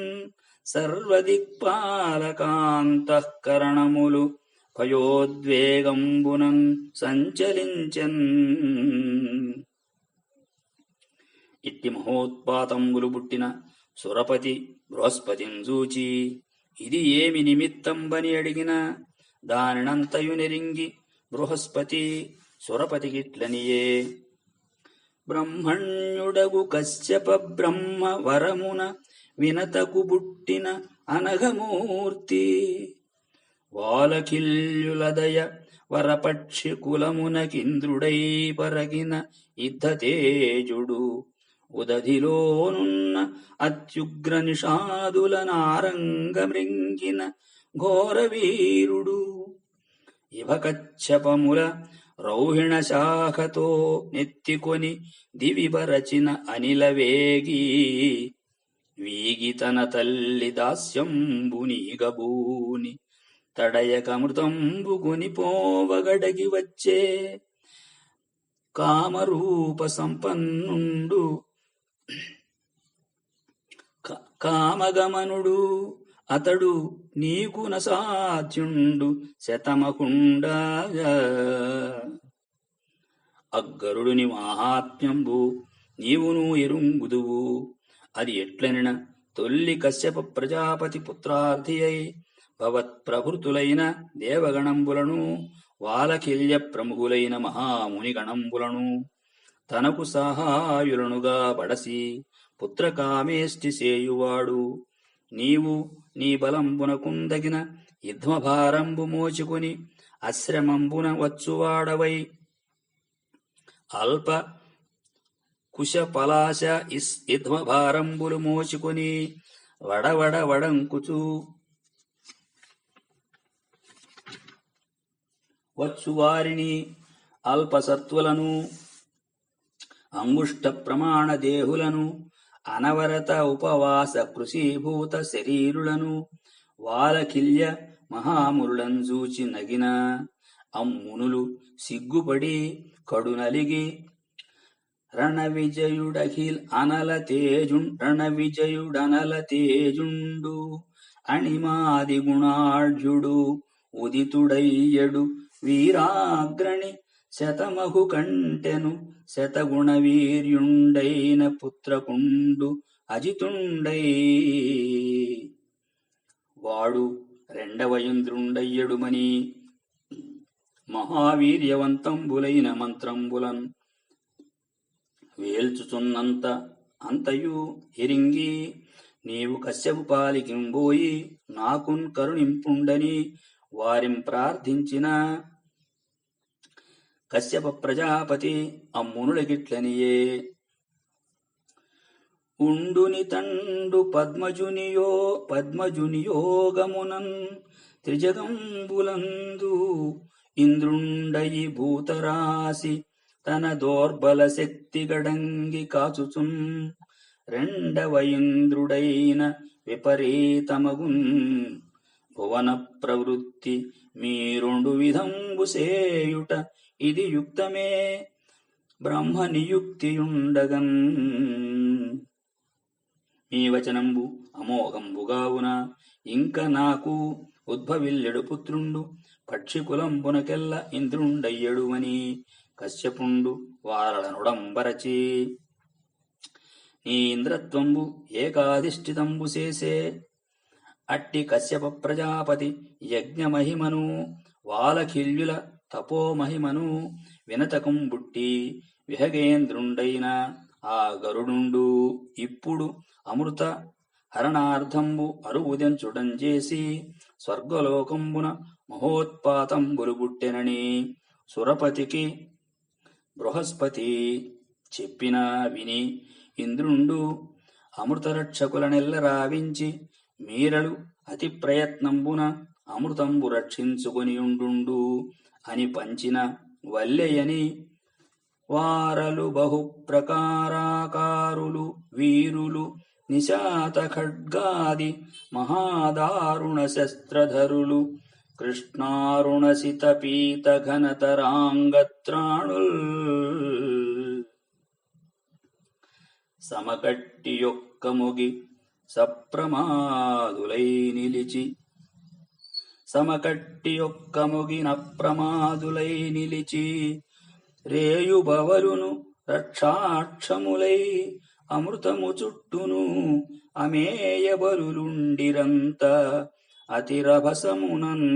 సర్వదిక్పాలకాంతఃకరణములు భయోద్వేగంబునన్ సంచలించెన్. ఇట్టి మహోత్పాతంబులు పుట్టిన సురపతి బృహస్పతిం చూచి ఇది ఏమి నిమిత్తంబని అడిగిన దానినంతయు నెరింగి బృహస్పతి సురపతికిట్లనియే బ్రహ్మణ్యుడగు కశ్యప బ్రహ్మ వరమున వినతకు బుట్టిన అనఘమూర్తి వాలకిల్యులదయ వరపక్షి కులమునకింద్రుడై పరగిన యుద్ధతేజుడు ఉదధిలోనున్న అత్యుగ్ర నిషాదుల నారంగమృంగిన ఘోరవీరుడు ఇవకచ్చపముల రౌహిణ శాఖతో నెత్తికొని దివిబరచిన అనిలవేగి వీగి తన తల్లి దాస్యంబునీగబూని తడయకమృతంబు కొనిపోవగడగి వచ్చే కామరూప సంపన్నుండు కామగమనుడు అతడు నీకు నసాధ్యుండు శతమకుండా. అగ్గరుడుని మాహాత్మ్యంబు నీవును ఎరుంగుదువు. అది ఎట్లనిన తొల్లి కశ్యప ప్రజాపతి పుత్రార్థి అయి భవత్ప్రభృతులైన దేవగణంబులను వాలకిల్య ప్రముఖులైన మహామునిగణంబులను తనకు సహాయులనుగా బడసి పుత్రకామేష్టి సేయువాడు నీవు నీ బలంబునకుందగిన యుధ్మభారంబు మోచుకొని అశ్రమంబున వచ్చువాడవై అల్ప కుశ పలాశ యుధ్మభారంబులు మోచుకొని వడంకుచు వచ్చువారిని అల్పసత్వులను అంగుష్ట ప్రమాణ దేహులను అనవరత ఉపవాస కృషీభూత శరీరులను వాలకిల్య మహామురులను చూచి నగిన అమ్మునులు సిగ్గుపడి కడునలిగి రణవిజయుడనల తేజుండు అణిమాది గుణాఢ్యుడు ఉదితుడయ్యడు వీరాగ్రణి శతమహు కంటెను శతగుణ వీర్యుండైన పుత్రకుండు అజితుండై వాడు రెండవ ఇంద్రుండయ్యడుమని మహావీర్యవంతంబులైన మంత్రంబులన్ వేల్చుచున్నంత అంతయు ఎరింగి నీవు కశ్యపు పాలికింబోయి నాకున్ కరుణింపుండని వారిం ప్రార్థించిన కశ్యప ప్రజాపతి అమ్మునులకిట్లనియే ఉండుని తండు పద్మజునియోగమునన్ త్రిజగంబులందు ఇంద్రుండయి భూతరాశి తన దోర్బల శక్తి గడంగి కాచుచున్ రెండవ ఇంద్రుడైన విపరీతమగున్ భువన ప్రవృత్తి మీ రెండు విధంబు సేయుట ఇది యుక్తమే బ్రహ్మ నియుక్తియుండగన్ మీ వచనంబు అమోఘంబుగావున ఇంక నాకు ఉద్భవిల్లెడు పుత్రుండు పక్షికులంబునకెల్ల ఇంద్రుండయ్యడు అని కశ్యపుండు వారలనుడంబరచి నీ ఇంద్రత్వంబు ఏకాధిష్ఠితంబు చేసే అట్టి కశ్యప ప్రజాపతి యజ్ఞమహిమను వాలఖిల్యుల తపోమహిమను వినతకంబుట్టి విహగేంద్రుండైన ఆ గరుడుండు ఇప్పుడు అమృత హరణార్థంబు అరువుదెంచుడం చేసి స్వర్గలోకంబున మహోత్పాతంబులు బుట్టెనని సురపతికి బృహస్పతి చెప్పిన విని ఇంద్రుండు అమృతరక్షకులనెల్ల రావించి మీరలు అతి ప్రయత్నంబున అమృతంబు రక్షించుకొని ఉండు అని పంచిన వల్లెయని వారలు బహు ప్రకారాకారులు వీరులు నిశాత ఖడ్గాది మహాదారుణ శస్త్రధరులు కృష్ణారుణసిత పీత ఘనతరాంగత్రాణుల్ సమకట్టి యొక్క మొగి సప్రమాదులై నిలిచి సమకట్టి యొక్క మొగిన ప్రమాదులై నిలిచి రేయుబవలును రక్షాక్షములై అమృతము చుట్టును అమేయబలులుండిరంత అతిరభసమునన్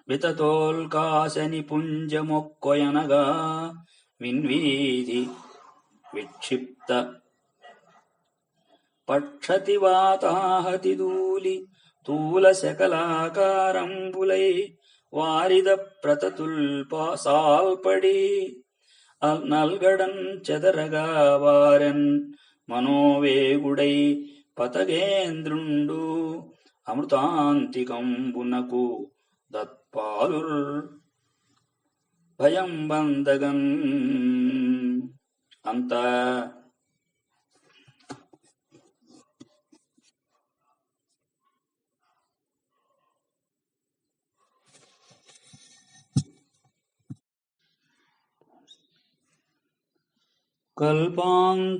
వితతోల్కాశ నిపుంజమొక్కొయనగా విన్వీధి విక్షిప్త పక్షతి వాతాహతి దూలి తూల శకలాకారంబులై వారిద ప్రతతుల్పా సాల్పడి నల్గడన్ చెదరగా వారెన్ మనోవేగుడై పతగేంద్రుండు అమృతాంతికంబునకు దత్పాలుర్ భయం బందగన్ అంత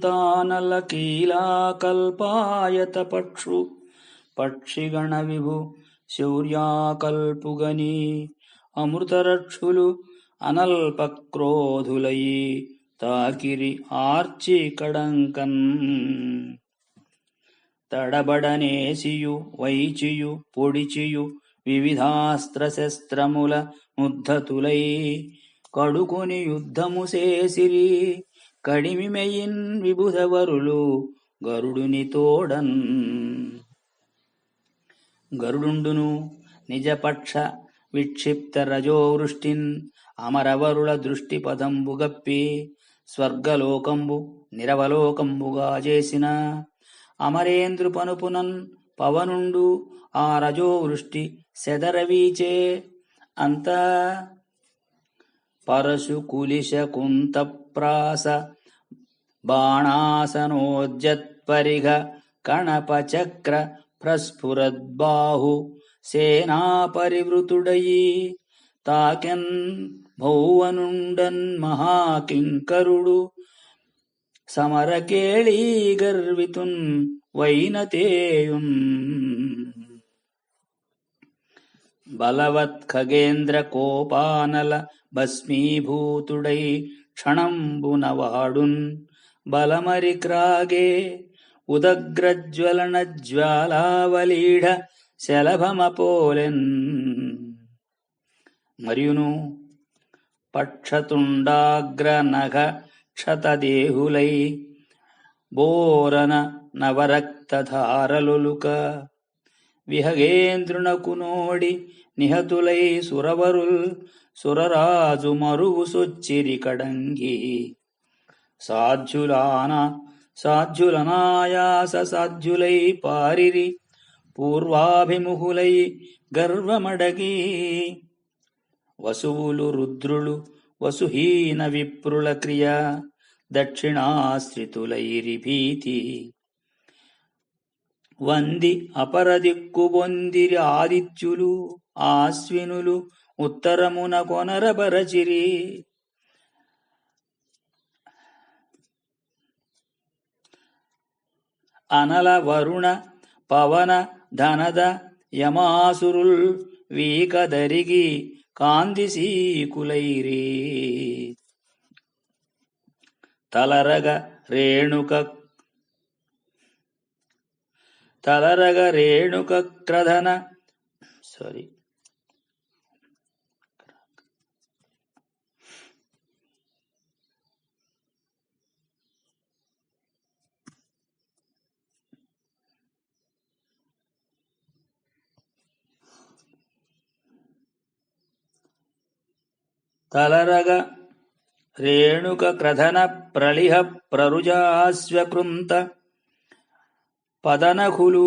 కల్పాంతానలకీలా కల్పాయత పక్షిగణ విభు శౌర్యాకల్పుగని అమృతరక్షులు అనల్పక్రోధులయి తాకిరి ఆర్చి కడంకన్ తడబడనేసియు వైచియు పొడిచియు వివిధాస్త్రశస్త్రముల ముద్ధతులై కడుకొని యుద్ధము చేసిరి కడిమిమెయిన్ విబుధవరులు గరుడుని తోడన్ గరుడుండును నిజపక్ష విక్షిప్త రజోవృష్టిన్ అమరవరుల దృష్టి పదంబుగప్పి స్వర్గలోకంబు నిరవలోకంబుగా చేసిన అమరేంద్రు పనుపునన్ పవనుండు ఆ రజోవృష్టి సెదరవీచే అంత పరశు కులిశ కుంతప్రాస బాణాసనోజ్జత్పరిఘ కణప చక్ర ప్రస్ఫురద్బాహు సేనాపరివృతుడయి తాకెన్ భౌవనుండన్ మహాకింకరుడు సమరకేళీ గర్వితున్ వైనతేయున్ బలవత్ ఖగేంద్ర కోపానల భస్మీభూతుడై క్షణంబునవాడున్ బలమరి క్రాగే ఉదగ్రజ్వలన జ్వాలావలీఢ శలభమపోలెన్ మరియును పక్షతుండాగ్ర నఘ క్షతదేహులై బోరన నవరక్తధారలులుక విహగేంద్రునకు నోడి నిహతులై సురవరుల్ సురరాజు మరువు సొచ్చిరి కడంగి సాధ్యులనాయాస సాధ్యులై పారిరి పూర్వాభిముఖులై గర్వమడగి వసువులు రుద్రులు వసుహీన విప్రుల క్రియ దక్షిణాశ్రితులైరి భీతి వంది అపరదిక్కు బొందిరి ఆదిత్యులు ఆశ్వినులు ఉత్తరమున కొనరబరచిరి అనల వరుణ పవన ధనద యమాసురుల్ వీకదరిగి కాందిసీకులైరి తలరగ రేణుక క్రధన తలరగ రేణుక క్రధన ప్రళిహ ప్రరుజాస్వకృంత పదనఖులు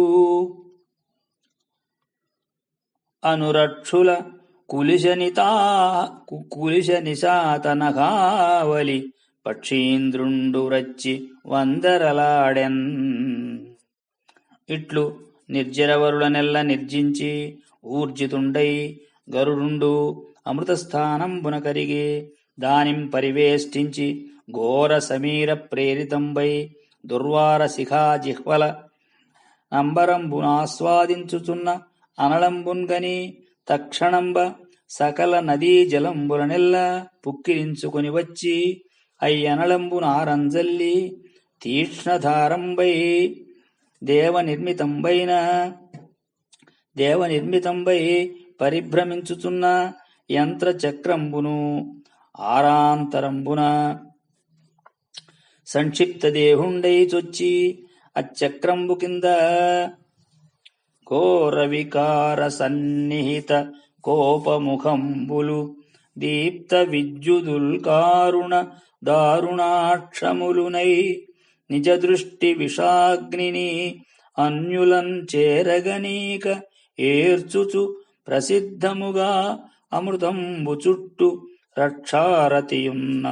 అనురక్షుల కులిశ నిశాతనఘావలి పక్షీంద్రుండు రచ్చి వందరలాడెన్ ఇట్లు నిర్జరవరులనెల్ల నిర్జించి ఊర్జితుండై గరుడుండు అమృతస్థానంబున కరిగి దానిం పరివేష్టించి ఘోర సమీర ప్రేరితంబై దుర్వార శిఖా జిహ్వల నంబరంబునాస్వాదించుచున్న అనలంబున్గని తక్షణంబ సకల నదీ జలంబులనెల్ల పుక్కిరించుకొని వచ్చి అయ్యనలంబునారంజల్లి తీక్ష్ణధారంబై దేవనిర్మితంబై పరిభ్రమించుచున్న యంత్రచక్రంబును ఆరాంతరంబున సంక్షిప్త దేహుండై చొచ్చి అచ్చక్రంబు కింద ఘోర వికార సన్నిహిత కోపముఖంబులు దీప్త విద్యుదుల్కారుణ దారుణాక్షములునై నిజ దృష్టి విషాగ్నిని అన్యులం చేరగనీక ఏర్చుచు ప్రసిద్ధముగా అమృతంబు చుట్టు రక్షారతియున్న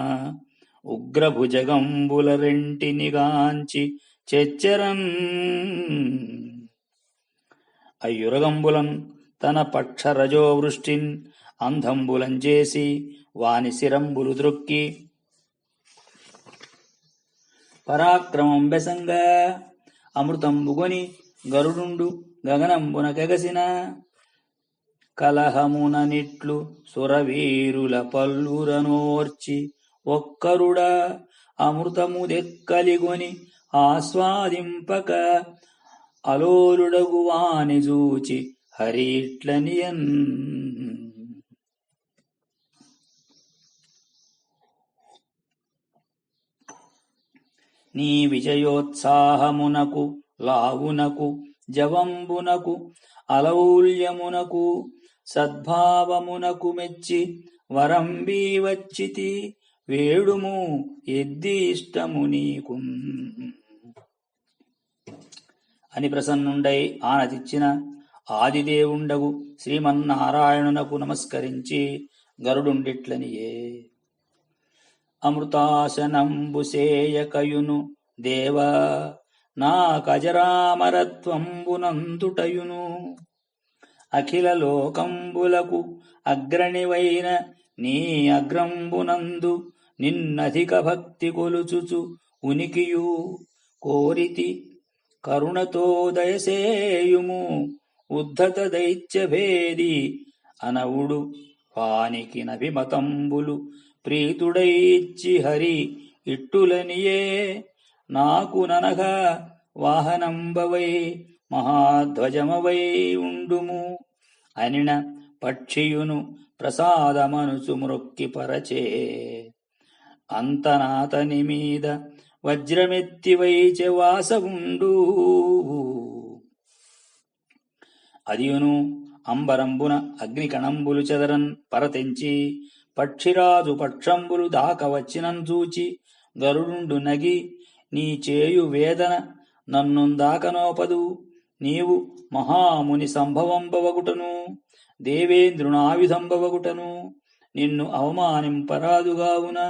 ఉగ్రభుజగంబుల రెంటినిగాంచి చెచ్చరన్ అయ్యురగంబులన్ తన పక్షరజోవృష్టిన్ అంధంబులంజేసి వాని శిరంబులు ద్రొక్కి పరాక్రమం బెసంగా అమృతంబుగొని గరుడుండు గగనంబున కెగసిన కలహమున నిట్లు సురవీరుల పల్లురనోర్చి ఒక్కరుడ అమృతము దెక్కలిగొని ఆస్వాదింపక అలోలుడగు వాని జూచి హరిట్లనియన్ నీ విజయోత్సాహమునకు లావునకు జవంబునకు అలౌల్యమునకు సద్భావమునకు మెచ్చి వరంబీ వచ్చితి వేడుము ఎద్ది ఇష్టము నీకు అని ప్రసన్నుండై ఆనతిచ్చిన ఆదిదేవుండగు శ్రీమన్నారాయణునకు నమస్కరించి గరుడుండిట్లనియే అమృతాశనంబుసేయకయును దేవా నా కజరామరత్వంబునందుటయును అఖిల లోకంబులకు అగ్రణివైన నీ అగ్రంబునందు నిన్నధిక భక్తి కొలుచుచు ఉనికియు కోరితి కరుణతో దయసేయుము ఉద్ధత దైత్యభేది అనవుడు వానికి నభిమతంబులు ప్రీతుడైచ్చి హరి ఇట్టులనియే నాకు ననగా వాహనంబవై మహాధ్వజమవై ఉండుము అనిన పక్షియును ప్రసాదమనుచు మ్రొక్కి పరచే అంతనాతని మీద వజ్రమెత్తి వైచె వాసవుండు అదియును అంబరంబున అగ్నికణంబులు చెదరన్ పరతెంచి పక్షిరాజు పక్షంబులు దాక వచ్చినం చూచి గరుడుండు నగి నీ చేయు వేదన నన్నుందాకనోపదు. నీవు మహాముని సంభవంబవగుటను, దేవేంద్రునావిధంబవగుటను నిన్ను అవమానింపరాదుగావున.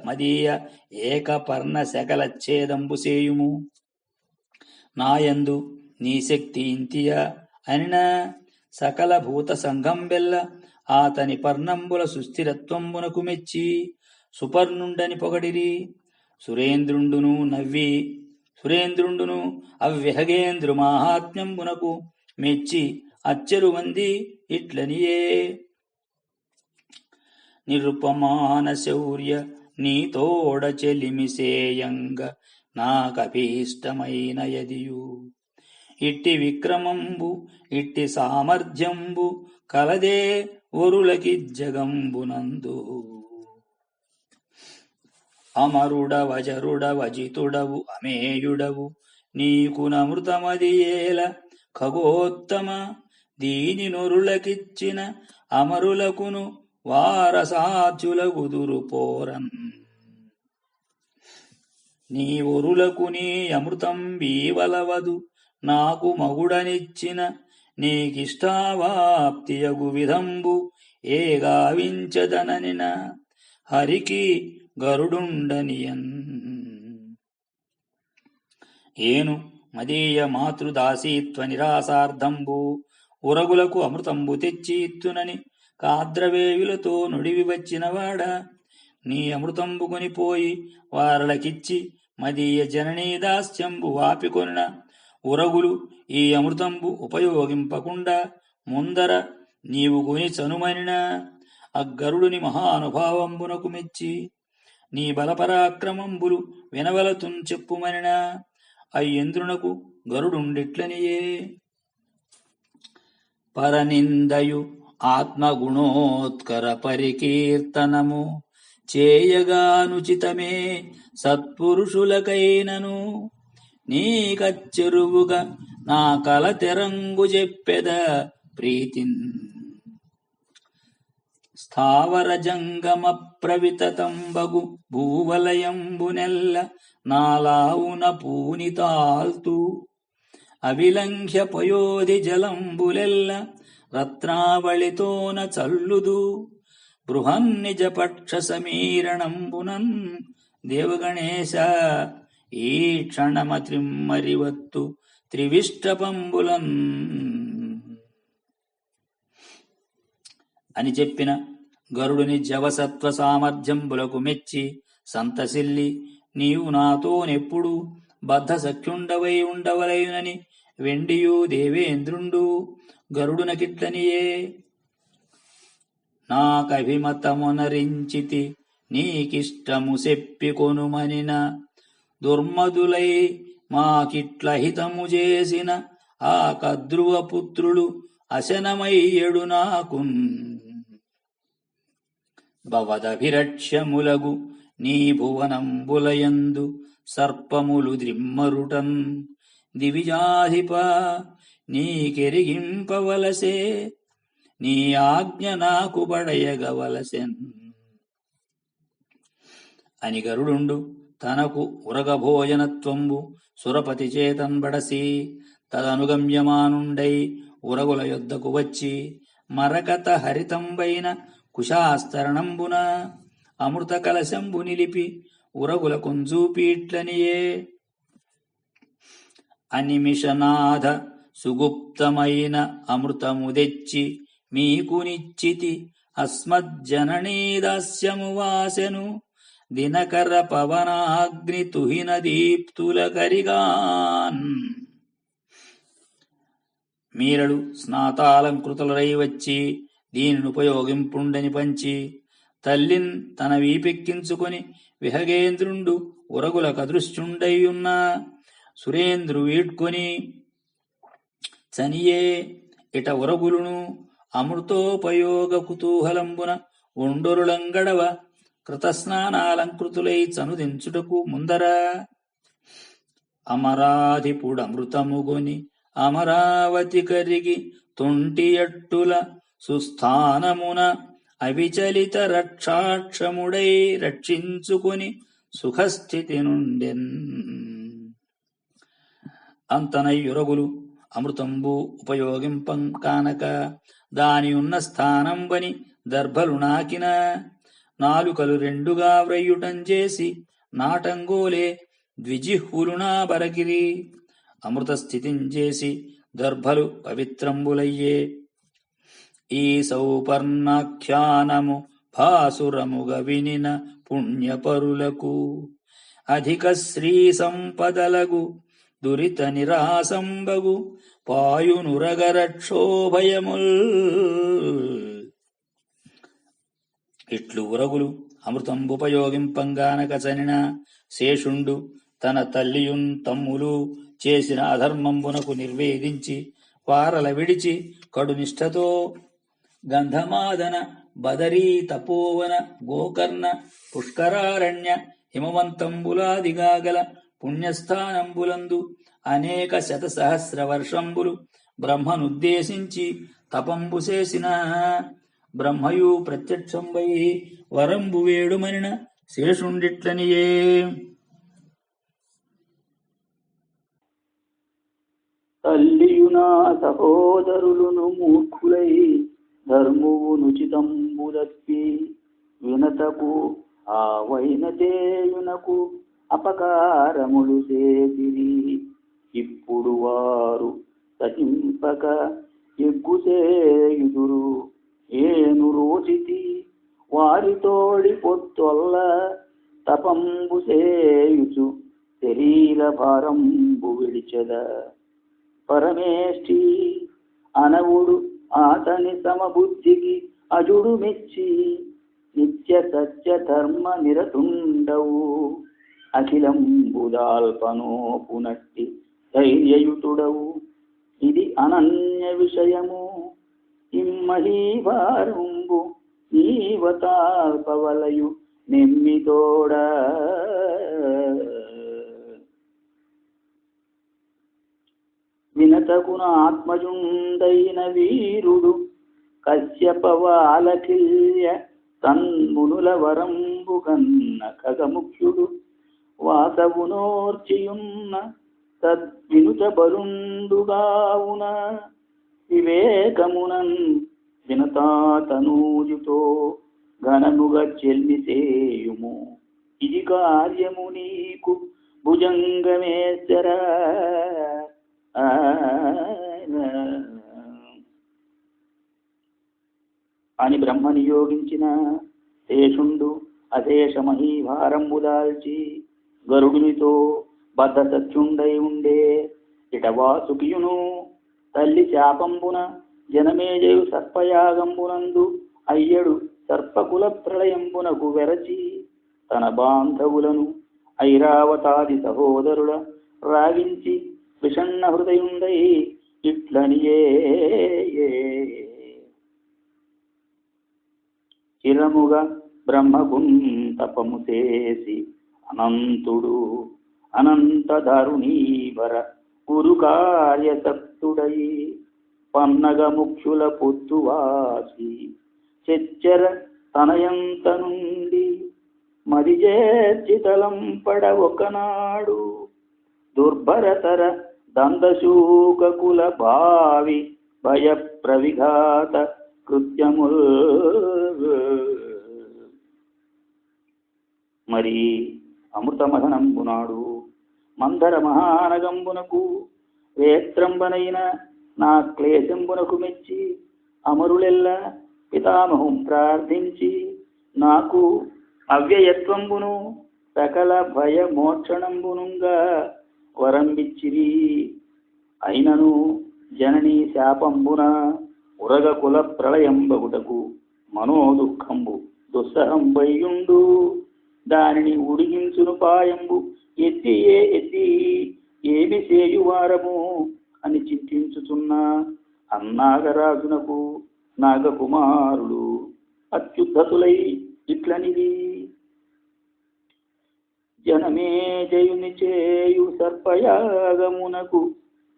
మదీయ ఏకపర్ణ శకల ఛేదంబు సేయుము. నాయందు నీ శక్తి ఇంతియ అనిన సకల భూత సంఘంబెల్ల ఆతని పర్ణంబుల సుస్థిరత్వంబునకు మెచ్చి సుపర్ణుండని పొగడిరి. సురేంద్రుండును అవ్యహగేంద్రు మాహాత్మ్యంబునకు మెచ్చి అచ్చెరుమంది ఇట్లనియే. నిరుపమాన శౌర్య నీతోడ చెలిమిసేయంగ నాకభీష్టమైన యదియు. ఇట్టి విక్రమంబు ఇట్టి సామర్థ్యంబు కలదే ఒరులకి జగంబునందు. అమరుడవజరుడవజితుడవు అమేయుడవు నీకు నమృతమదియేల ఖగోత్తమ. దీని నొరులకిచ్చిన అమరులకును వారసాధ్యులగుదురు పోరన్. నీ ఒరులకు నీ అమృతం వీవలవదు నాకు మగుడనిచ్చిన నీకిష్టావాప్తియగు విధంబు ఏ గావించదననిన హరికి గరుడుండనియన్. ఏను మదీయ మాతృదాసీత్వ నిరాసార్థంబు ఉరగులకు అమృతంబు తెచ్చి ఇత్తునని కాద్రవేయులతో నుడివి వచ్చినవాడ. నీ అమృతంబు కొనిపోయి వారలకిచ్చి మదీయ జననీ దాస్యంబు వాపికొనిన ఉరగులు ఈ అమృతంబు ఉపయోగింపకుండా ముందర నీవు కొని చనుమనిన అగ్గరుడుని మహానుభావంబునకు మెచ్చి నీ బలపరాక్రమంబులు వినవలతున్ చెప్పుమనిన అయ్యంద్రునకు గరుడుండిట్లనియే. పరనిందయు ఆత్మగుణోత్కర పరికీర్తనము చేయగానుచితమే సత్పురుషులకైనను. నీకచ్చెరువుగా నా కలతెరంగు చెప్పెద ప్రీతిన్. స్థావర జంగమ ప్రవితతంబగు భూవలయంబునెల్ల నాలావున పూనితాల్తూ అవిలంఘ్య పయోధి జలంబులెల్ల రత్నావళితోన చల్లుదు. బృహన్నిజ పక్ష సమీరణంబునన్ దేవగణేశ ఈ క్షణమత్రిమ్మరివత్తు త్రివిష్టపంబులన్ అని చెప్పిన గరుడుని జవసత్వ సామర్థ్యంబులకు మెచ్చి సంతసిల్లి నీవు నాతోనెప్పుడు బద్ధ సఖ్యుండవై ఉండవలయునని వెండియు దేవేంద్రుండు గరుడునకిట్లనియే. నాకభిమతమునరించితి నీకిష్టము సెప్పికొనుమనిన దుర్మదులై మాకిట్ల హితము చేసిన ఆ కద్రువ పుత్రులు అశనమయ్యడు నాకున్. భవదభిరక్ష్యములగు నీ భువనంబులయందు సర్పములు ద్రిమ్మరుటన్ దివిజాధిప నీకెరిగింపవలసే నీ ఆజ్ఞ నాకు బడయగవలసెన్ అని గరుడుండు తనకు ఉరగభోజనత్వంబు సురపతి చేతన్బడసి తదనుగమ్యమానుండై ఉరగుల యొద్దకు వచ్చి మరకత హరితంబైన కుశాస్తరణంబున అమృత కలశంబు నిలిపి ఉరగుల కొంజూపీట్లనియే. అనిమిషనాథ సుగుప్తమైన అమృతము తెచ్చి మీకు నిచ్చితి అస్మజ్జననీ దాస్యము వాసెను దినకర పవనాగ్ని తుహిన దీప్తుల కరిగాన్. మీరలు స్నాతాలంకృతులరై వచ్చి దీనిని ఉపయోగింపుండని పంచి తల్లిన్ తన వీపెక్కించుకొని విహగేంద్రుండు ఉరగుల కదృశ్చుండయ్యున్న సురేంద్రు వీడ్కొని చనియే. ఇట ఉరగులును అమృతోపయోగ కుతూహలంబున ఒండొరులంగడవ కృతస్నానాలంకృతులై చనుదించుటకు ముందర అమరాధిపుడమృతముగొని అమరావతి కరిగి తొంటియట్టుల సుస్థానమున అవిచలిత రక్షాక్షముడై రక్షించుకొని సుఖస్థితి నుండెన్. అంతనయ్యురగులు అమృతంబు ఉపయోగింపం కానక దాని ఉన్న స్థానంబని దర్భలు నాకిన నాలుకలు రెండుగా వ్రయ్యుటం చేసి నాటంగోలే ద్విజిహ్వులునా బరగిరి అమృత స్థితించేసి దర్భలు పవిత్రంబులయ్యే. ఈ సౌపర్ణాఖ్యానము భాసురముగ వినిన పుణ్యపరులకు అధిక శ్రీ సంపదలగు దురిత నిరాసంబగు పాయునురగరక్షోభయముల్. ఇట్లు ఉరగులు అమృతంబుపయోగింపంగానక చనిన శేషుండు తన తల్లియున్ తమ్ములు చేసిన అధర్మంబునకు నిర్వేదించి వారల విడిచి కడునిష్టతో గంధమాదన బదరీ తపోవన గోకర్ణ పుష్కరారణ్య హిమవంతంబులాదిగాగల పుణ్యస్థానంబులందు అనేక శతసహస్ర వర్షంబులు బ్రహ్మనుద్దేశించి తపంబు చేసిన బ్రహ్మయు ప్రత్యక్షంబై వరంబు వేడుమనిన శేషుండిట్లనియే. తల్లియునా సహోదరులును మూర్ఖులై ధర్మువు నుచితంబుదప్పి వినతకు ఆ వైనతేయునకు అపకారములు చేసిరి. ఇప్పుడు వారు సహింపక ఎగ్గుసేయుదురు ఏను రోచితి వారితోడి పొత్తొల్ల తపంబు సేయుచు శరీర భారంబు విడిచెద. పరమేష్ఠి అనవుడు ఆతని సమబుద్ధికి అజుడు మెచ్చి నిత్య సత్య ధర్మ నిరతుండవు అఖిలంబుదాల్పనోపునట్టి ధైర్యయుతుడవు. ఇది అనన్య విషయము ఇమ్మహీభారంబు నీవతాల్పవలయు నెమ్మితోడా. వినతకున ఆత్మజుండైన వీరుడు కశ్యపవాలకిల్య తన్మునుల వరంబు కన్న ఖగముఖ్యుడు వాసవునోర్చియున్న తద్వినుత బలుండుగావున వివేకమునన్ వినతాతనూజుతో ఘనముగా చెల్మిసేయుము. ఇది కార్యము నీకు భుజంగమేశ్వర. అని బ్రహ్మ నియోగించిన శేషుండు అశేషమహీభారంబు దాల్చి గరుడునితో బద్ధ సత్యుండై ఉండే. ఇటవాసుకియును తల్లి శాపంబున జనమేజయు సర్పయాగంబునందు అయ్యడు సర్పకుల ప్రళయంబునకు వెరచి తన బాంధవులను ఐరావతాది సహోదరుల రాగించి విషణ్ణ హృదయుండై ఇట్లనియే. చిరముగా బ్రహ్మగుం తపము చేసి అనంతుడు అనంత దారుణీవర గురు కార్యసక్తుడై పన్నగ ముఖ్యుల పొత్తువాసి చెచ్చర తనయంత నుండి మరిజేర్చితలం పడ ఒకనాడు దుర్భరతర దందశూకకుల భావి భయ ప్రవిఘాత కృత్యముల్. మరి అమృతమథనంబునాడు మందర మహానగంబునకు వేత్రంబనైన నా క్లేశంబునకు మెచ్చి అమరులెల్ల పితామహం ప్రార్థించి నాకు అవ్యయత్వంబును సకల భయ మోక్షణంబునుగా వరంబిచ్చిరి. అయినను జననీ శాపంబున ఉరగ కుల ప్రళయంబగుటకు మనోదుఃఖంబు దుస్సహంబయ్యుండు. దానిని ఉడిగించును పాయంబు ఎత్తి ఏమి చేయువారము అని చింతించుచున్న అన్నాగరాజునకు నాగకుమారులు అత్యుద్ధతులై ఇట్లనిది. జనమే జయుని చేయు సర్పయాగమునకు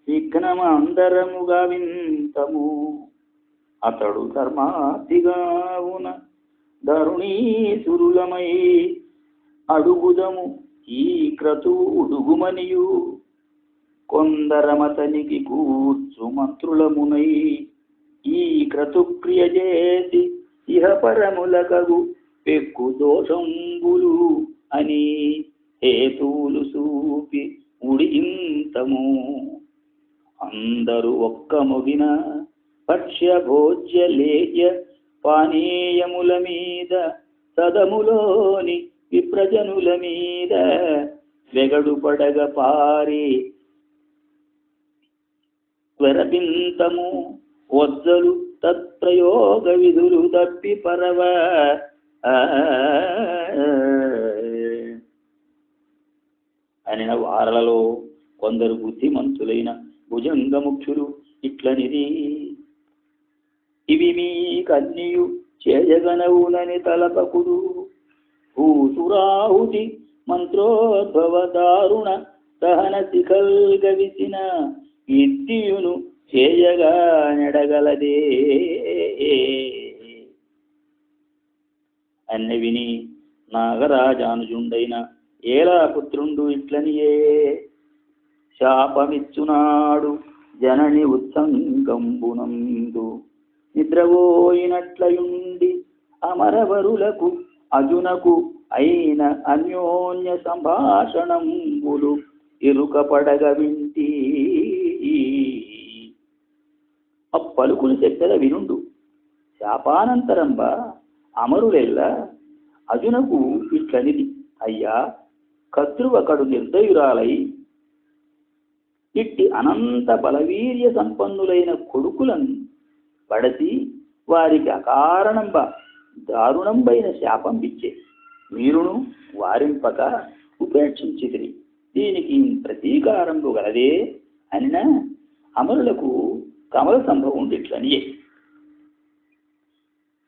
విఘ్నమందరముగా వింతము. అతడు ధర్మాధిగావున ధరుణీసురులమై అడుగుదము ఈ క్రతువు ఉడుగుమనియు కొందరమతనికి కూర్చు మంత్రులమునై ఈ క్రతుక్రియ చేసి ఇహపరములకగు పెక్కు దోషంబులు అని హేతువులు చూపి ఉడిగింతము. అందరూ ఒక్క మొగిన భక్ష్య భోజ్య లేహ్య పానీయముల మీద సదములోని విప్రజనుల మీద వెగడు పడగ పారి స్వరపింతము వజ్జలు తత్ప్రయోగ విధులు తప్పి పరవ అనిన వారలలో కొందరు బుద్ధిమంతులైన భుజంగ ముఖ్యులు ఇట్లనిది, ఇవి మీకన్నియు చేయగనవునని తలపకుడు. భూసురాహుతి మంత్రోద్భవ దారుణ దహన శిఖల్గవిసిన ఇద్దియును చేయగా నెడగలదే అన్న విని నాగరాజానుజుండైన ఏలాపుత్రుండు ఇట్లనియే, శాపమిచ్చునాడు జనని ఉత్సంగంబునందు నిద్రపోయినట్లయుండి అమరవరులకు అజునకు అయిన అన్యోన్య సంభాషణంబులు ఇరుకపడగ వింటి. అప్పలుకులు చెప్పెద వినుండు. శాపానంతరంబ అమరులెల్ల అజునకు ఇట్లనిది, అయ్యా కద్రువకడు నిర్దయురాలై ఇట్టి అనంత బలవీర్య సంపన్నులైన కొడుకులను పడసి వారికి అకారణంబ దారుణంబైన శాపం ఇచ్చే మీరును వారింపక ఉపేక్షించితిరి. దీనికి ప్రతీకారంబు గలదే అనిన అమరులకు కమల సంభవం ఇట్లనియే.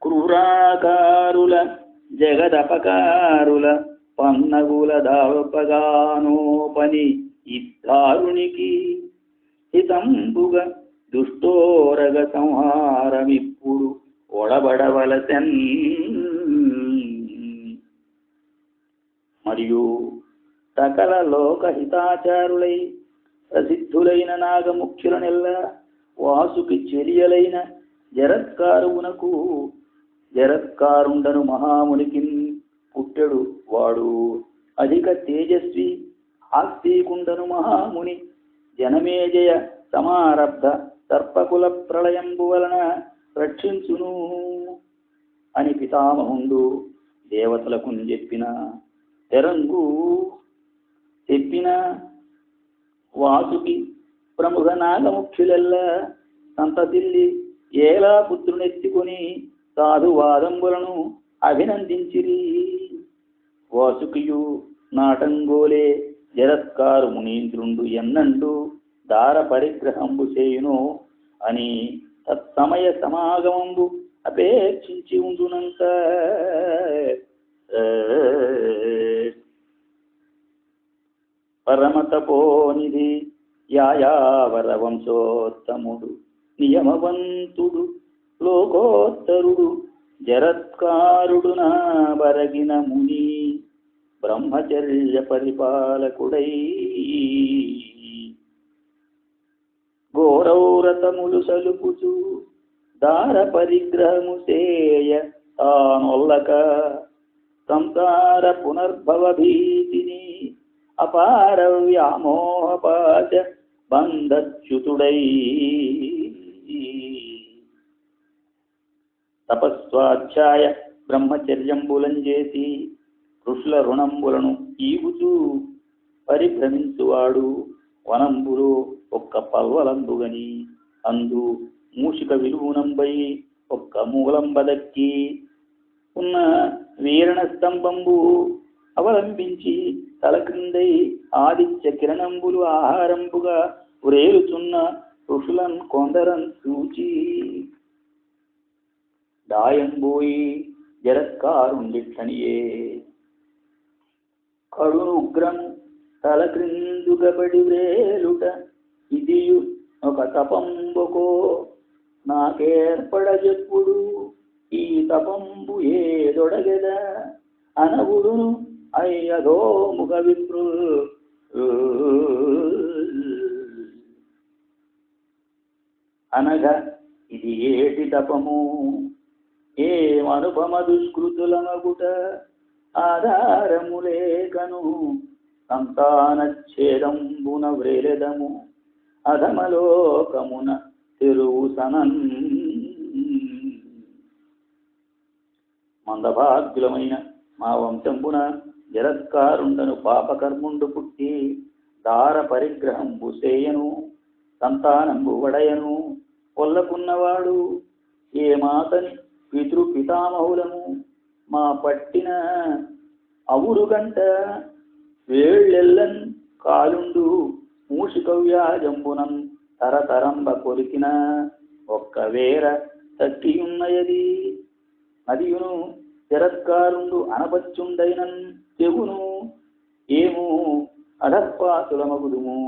క్రూరాకారుల జగదపకారుల పన్నగుల దాల్పగానో పని ఇద్దారునికి హితంబుగ దుష్టోరగ సంహారమిప్పుడు ఒడబడవలసెన్. మరియు సకల లోకహితాచారులై ప్రసిద్ధులైన నాగముఖ్యులనెల్ల వాసుకి చెరియలైన జరత్కారునకు జరత్కారుండను మహామునికి పుట్టెడు వాడు అధిక తేజస్వి ఆస్తికుండను మహాముని జనమేజయ సమారబ్ధ సర్పకుల ప్రళయంబు వలన రక్షించును అని పితామహుండు దేవతలకు చెప్పిన తెరంగు చెప్పిన వాసుకి ప్రముఖ నాగముఖ్యులెల్ల సంతతిల్లి ఏలా పుత్రునెత్తుకుని సాధువాదంబులను అభినందించిరి. వాసుకియు నాటంగోలే జరత్కారు మునీంద్రుండు ఎన్నండు దార పరిగ్రహంబు చేయును అని తత్సమయ సమాగమంబు అపేక్షించి ఉండునంత. పరమతపోనిధి యాయావర వంశోత్తముడు నియమవంతుడు లోకోత్తరుడు జరత్కారుడు నా బరగిన ముని బ్రహ్మచర్య పరిపాలకుడై ఘోరౌరతములు సలుపుచు దార పరిగ్రహము సేయ తానొల్లక సంసార పునర్భవ భీతిని అపార వ్యామోహపాశ బంధచ్యుతుడై తపస్వాధ్యాయ బ్రహ్మచర్యంబులంజేసి ఋషుల రుణంబులను ఈవుచూ పరిభ్రమించువాడు వనంబులో ఒక్క పల్వలంబుగని అందు మూషిక విలువునంబై ఒక్క మూలంబదక్కి ఉన్న వీరణ స్తంభంబు అవలంబించి తల క్రిందై ఆదిత్య కిరణంబులు ఆహారంబుగా వ్రేలుచున్న ఋషులన్ కొందరం చూచి దాయంబోయి జరత్కారుండిట్లనియే. కడును ఉగ్రము తల క్రిందుగబడి వ్రేలుట ఇదియు ఒక తపంబుకో నాకేర్పడజెప్పుడు ఈ తపంబు ఏదొడగెద అనవుడును అయ్యదో ముఖ విప్రు అనగా ఇది ఏటి తపము ఏమనుపమ దుష్కృతుల మగుట ఆధారము లేకను సంతానచ్ఛేదంబున వ్రేలెదము అధమలోకమున తెరువు సనన్ మందభాగ్యులమైన మా వంశంబున జరత్కారుండను పాపకర్ముండు పుట్టి దార పరిగ్రహంబు సేయను సంతానంబు వడయను పొల్లకున్నవాడు ఏ మాతని పితృపితామహులము మా పట్టిన అవురుగంట వేళ్ళెల్లన్ కాలుండు మూషికవ్యాజంబునం తరతరంబ కొరికిన ఒక్క వేర తక్కియున్నయది అదియును జరత్కారుండు అనపచ్చుండైనన్ తెగును ఏమో అధపాతులమగుదుము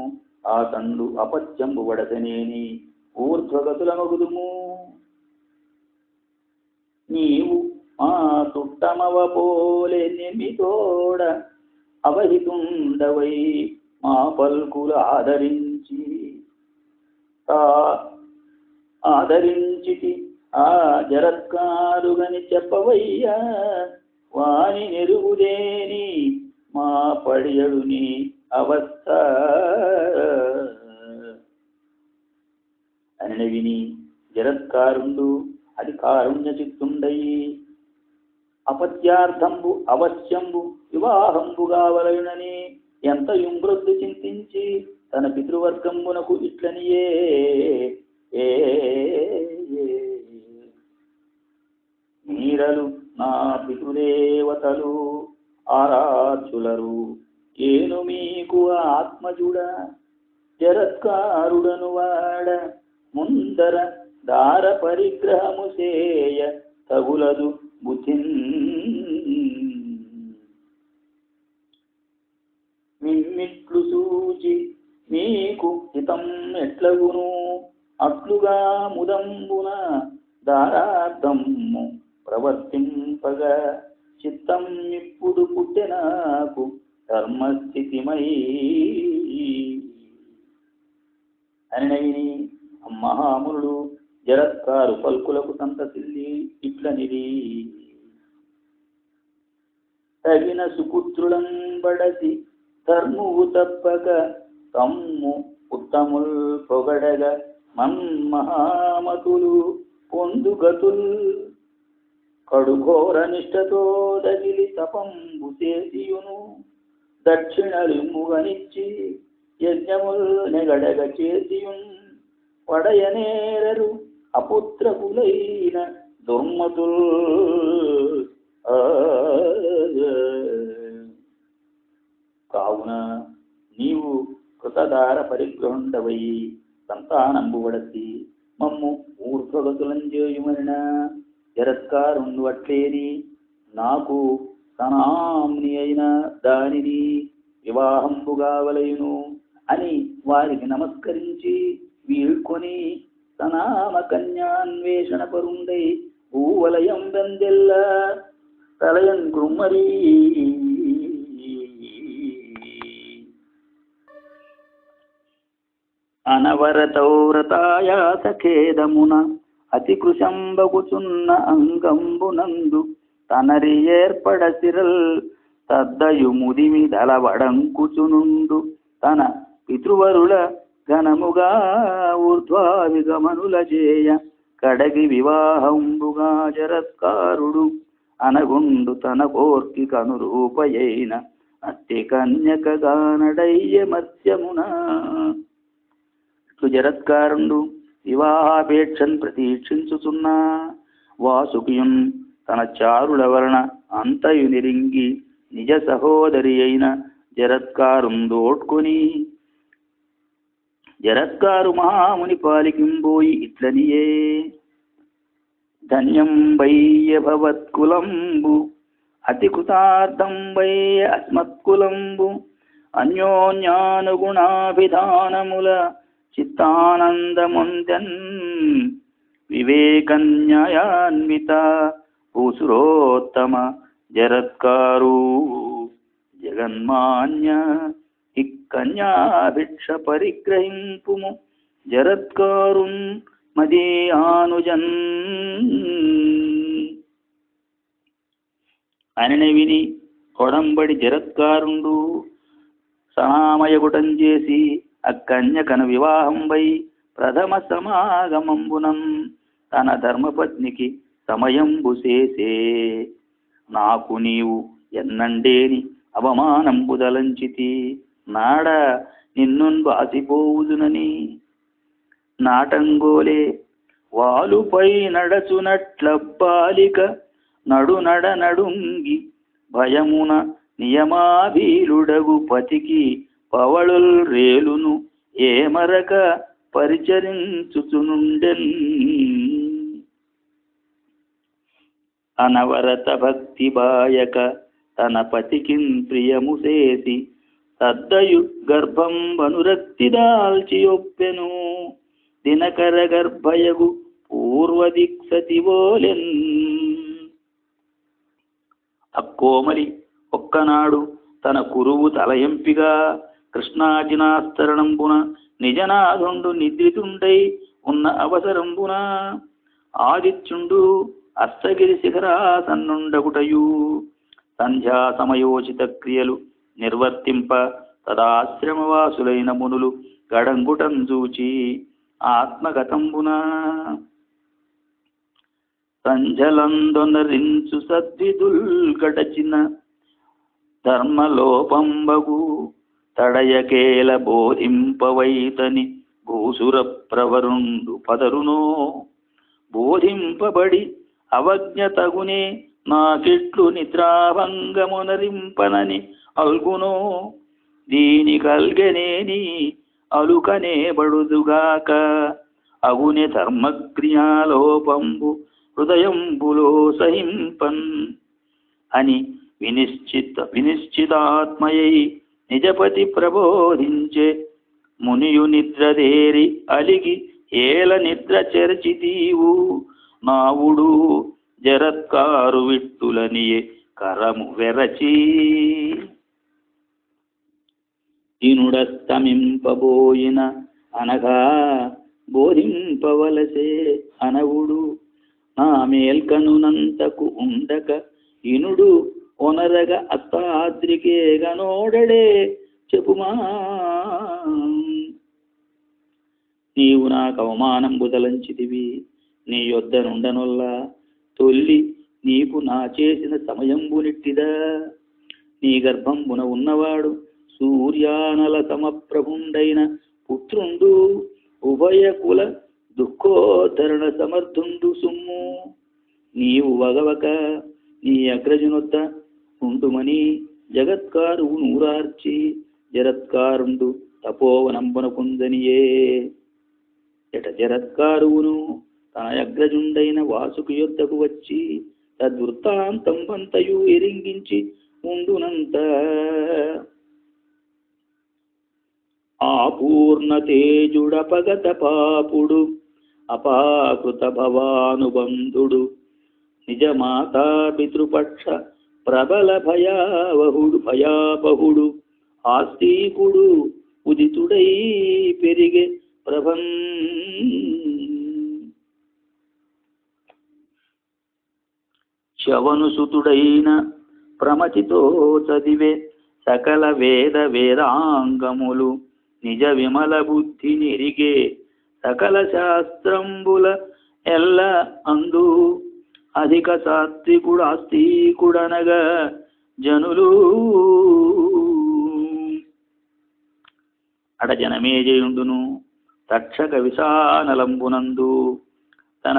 ఆ తండు అపత్యంబు వడతనేని ఊర్ధ్వగతులమగుదుము నీవు మా చుట్టమవ పోలే నిమితోడ అవహితుండవై మా పల్కులు ఆదరించితి ఆ జరత్కారుగని చెప్పవయ్యా వాని నెరుగుదేని మా పడియడుని అవస్థ అని విని జరత్కారుండు అది కారుణ్య చిత్తుండయి అపత్యార్థంబు అవశ్యంబు వివాహంబు కావలయునని ఎంత యుంబృద్ధి చింతించి తన పితృవర్గంబునకు ఇట్లనియే నీరలు నా పితృదేవతలు ఆరాధ్యులరు ఏను మీకు ఆత్మజుడ జరత్కారుడను వాడ ముందర దార పరిగ్రహము సేయ తగులదు బుద్ధిన్ మిమ్మిట్లు సూచి మీకు హితం ఎట్లగును అట్లుగా ముదంబున దారార్థము ప్రవర్తింపగా చిత్తం ఇప్పుడు పుట్టెనాకు ధర్మస్థితిమై అని మహామునుడు జరత్కారు పల్కులకు సంతసిల్లి ఇట్లనిది తగిన సుపుత్రులం బడసి ధర్మువు తప్పక తమ్ము ఉత్తముల్ పొగడగ మన్మహామతులు పొందుగతుల్ కడుఘోర నిష్టతో దగిలి తపంబు చేసియును దక్షిణలిమ్ముగనిచ్చి యజ్ఞముల్ నెగడగ చేసియున్ పడయనేరరు అపుత్రకులైన దుర్మతుల్ కావున నీవు కృతదార పరిగ్రహుండవై సంతానంబు వడసి మమ్ము ఊర్ధ్వగతులంజేయుమనిన జరత్కారుండు అట్లేని నాకు సనాంని అయిన దానిని వివాహంబుగావలయును అని వారికి నమస్కరించి వీడ్కొని సనామ కన్యాన్వేషణ పరుండై భూవలయం వెందెల్ల తలయన్ కృమ్మరీ అనవరతౌరతాయాస ఖేదమున అతి కృశంబగుచున్న అంగంబునందు తనరి ఏర్పడసిరల్ తద్దయు ముదిమి దళవడంకుచునుండు తన పితృవరుల ఘనముగా ఊర్ధ్వావిగమనుల చేయ కడగి వివాహంబుగా జరత్కారుడు అనగుండు తన కోర్కి కనురూపయైన అట్టి కన్యకగానడయ్య మత్స్యమున జరత్కారుండు వివాహాపేక్షను ప్రతీక్షించుచున్నా వాసుకియున్ తన చారుల వలన అంతయు నిరింగి నిజ సహోదరి అయిన జరత్కారుందోడ్కొని జరత్కారు మహాముని పాలికింబోయి ఇట్లనియే ధన్యం వయ్య భవత్కులంబు అతి కృతార్థం వయ్య అస్మత్కులంబు అన్యోన్యానుగుణాభిధానముల చిత్తానందముందన్ వివేకన్యాయాన్విత భూసురోత్తమ జరత్కారు జగన్మాన్య ఇక్కన్యాభిక్ష పరిగ్రహింపుము జరత్కారున్ మదీయానుజన్ అని విని కొడంబడి జరత్కారుండు సమామయగుటం చేసి అక్కన్యకను వివాహంపై ప్రథమ సమాగమంబునం తన ధర్మపత్నికి సమయంబు చేసే నాకు నీవు ఎన్నండేని అవమానంబు దలంచితి నాడ నిన్నున్ బాసిపోవుదునని నాటంగోలే వాలుపై నడచునట్ల బాలిక నడుంగి భయమున నియమాభీలుడగు పతికి పవళుల్ రేలును ఏమరక పరిచరించుచునుండెన్ అనవరత భక్తి బాయక తన పతికిన్ ప్రియము చేసి సద్దయు గర్భం వనురక్తి దాల్చియొప్పెను దినకర గర్భయగు పూర్వదిక్సతివోలెన్ అక్కోమలి ఒక్కనాడు తన కురువు తలయంపిగా కృష్ణాజినాస్తరణంబున నిజనాథుండు నిద్రితుండై ఉన్న అవసరంబున ఆదిత్యుండు అష్టగిరి శిఖరాసన్నుండగుటయు సంధ్యా సమయోచిత క్రియలు నిర్వర్తింప తదాశ్రమవాసులైన మునులు గడంగుటం చూచి ఆత్మగతంబున సంజలందొనరించు సద్విదుల్ గడచిన ధర్మలోపంబగు తడయకేల బోధింపవైతని భూసుర ప్రవరుండు పదరునో బోధింపబడి అవజ్ఞ తగునే నాకిట్లు నిద్రాభంగమునరింపనని అల్గునో దీని కల్గనేని అలుకనే బడుదుగాక అగునే ధర్మక్రియాలోపంబు హృదయంబులో సహింపన్ అని వినిశ్చితాత్మయై నిజపతి ప్రబోధించే మునియు నిద్రదేరి అలిగి ఏల నిద్ర చెరచితీవు నావుడు జరత్కారు విట్టులనియే కరము వెరచి ఇనుడస్తమింపబోయిన అనగా బోధింపవలసే అనవుడు నా మేల్కనునంతకు ఉండక ఇనుడు ఒనరగ అత్తాద్రికేగనోడడే చెప్పుమా నీవు నాకు అవమానం బుదలంచితివి నీ యొద్ద నుండనొల్లా తొల్లి నీకు నా చేసిన సమయంబునిట్టిదా నీ గర్భంబున ఉన్నవాడు సూర్యానల సమప్రభుండైన పుత్రుండు ఉభయ కుల దుఃఖోద్ధరణ సమర్థుండు సుమ్ము నీవు వగవక నీ అగ్రజునొద్ద ఉండుమని జగత్కారువు నూరార్చి జరత్కారుండు తపోవనంబున కుందనియే ఎట జరత్కారువును తన అగ్రజుండైన వాసుకు యొద్దకు వచ్చి తద్వృత్తాంతం పంతయు ఎరింగించి ఉండునంత ఆపూర్ణ తేజుడపగత పాపుడు అపాకృత భవానుబంధుడు నిజమాతా పితృపక్ష ప్రబల భయాబహుడు ఆస్తికుడు ఉదితుడై పెరిగే ప్రభం శవనుసుతుడైన ప్రమతితో చదివే సకల వేదాంగములు నిజ విమల బుద్ధి నిరిగే సకల శాస్త్రంబుల ఎల్ల అందు అధిక సాత్వికుడు ఆస్తికుడనగా జనులు అట జనమేజయుండును తక్షక విశానలంబునందు తన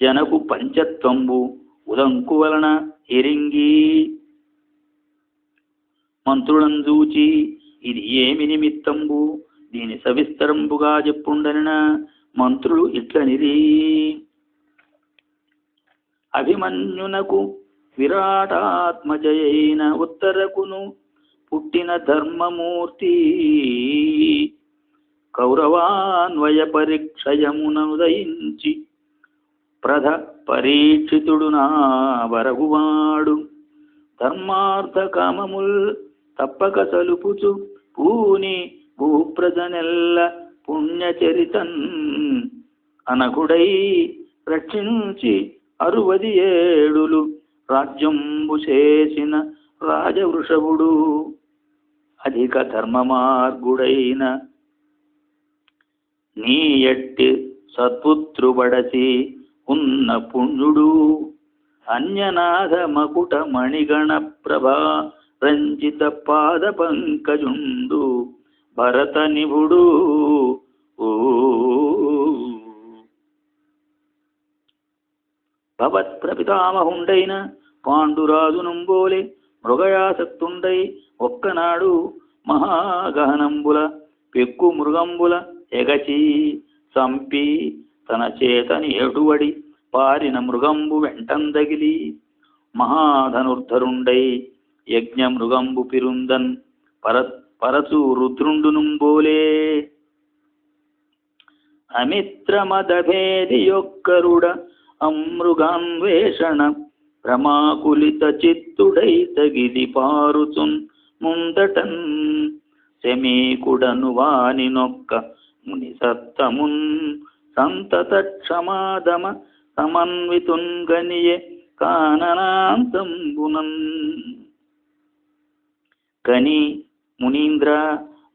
జనకు పంచత్వంబు ఉదంకు వలన ఎరింగి మంత్రులందూచి ఇది ఏమి నిమిత్తంబు దీని సవిస్తరంబుగా చెప్పుండనిన మంత్రులు ఇట్లనిరి అభిమన్యునకు విరాటాత్మజయైన ఉత్తరకును పుట్టిన ధర్మమూర్తి కౌరవాన్వయ పరిక్షయమునుదయించి పరీక్షితుడు నా వరగువాడు ధర్మార్థ కామముల్ తప్పక సలుపుచు పూని భూప్రజనెల్ల పుణ్యచరితన్ అనకుడై రక్షించి 67 రాజ్యంబు చేసిన రాజవృషభుడు అధిక ధర్మ మార్గుడైన నీ ఎట్టి సత్పుత్రుబడసి ఉన్న పుణ్యుడు అన్యనాథ మకుట మణిగణ ప్రభా రంజిత పాద పంకజుండు భరత నిభుడు భవత్ ప్రపితామహుండైన పాండురాజునంబోలే మృగయాసక్తుండై ఒక్కనాడు మహాగహనంబుల పెక్కు మృగంబుల ఎగచి సంపి తన చేతని ఎటువడి పారిన మృగంబు వెంటందగిలి మహాధనుర్ధరుండై యజ్ఞ మృగంబు పిరుందన్ పరచు రుద్రుండునుంబోలే అమిత్రమదభేది యొక్కరుడ అమృగాన్వేషణ భ్రమాకులిత చిత్తుడై తగిలి పారుచున్ ముందటన్ శమీకుడను వాని నొక్క ముని సత్తమున్ సంతత క్షమాదమ సమన్వితున్ గనియే కాననాంతంబునన్ కని మునీంద్ర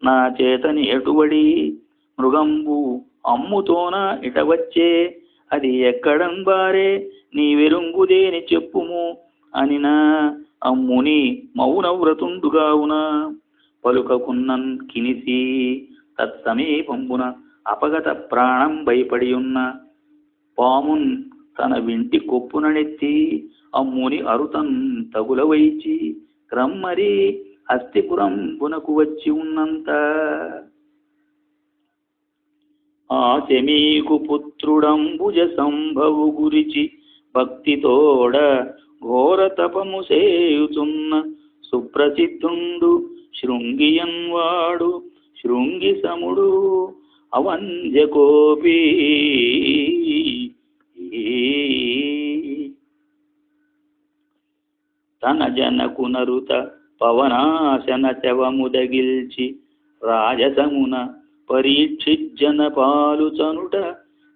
నా చేతని ఎటువడి మృగంబు అమ్ముతోన ఇటవచ్చే అది ఎక్కడం బారే నీ వెరుంగుదేని చెప్పుము అనినా అమ్ముని మౌనవ్రతుండుగావున పలుకకున్నన్ కినిసి తత్సమీపంబున అపగత ప్రాణం భయపడి ఉన్న పామున్ తన వింటి కొప్పుననెత్తి అమ్ముని అరుతన్ తగులవైచి క్రమ్మరి అస్థిపురంబునకు వచ్చి ఉన్నంత ఆ చెమీకు పుత్రుడంబుజ సంభవు గురిచి భక్తితోడ ఘోర తపము సేయుచున్న సుప్రసిద్ధుండు శృంగియన్వాడు శృంగి సముడు అవంజకోపి తన జనకునరుత పవనాశన శవముదగిల్చి రాజసమున పరీక్షిజ్జన పాలుచనుట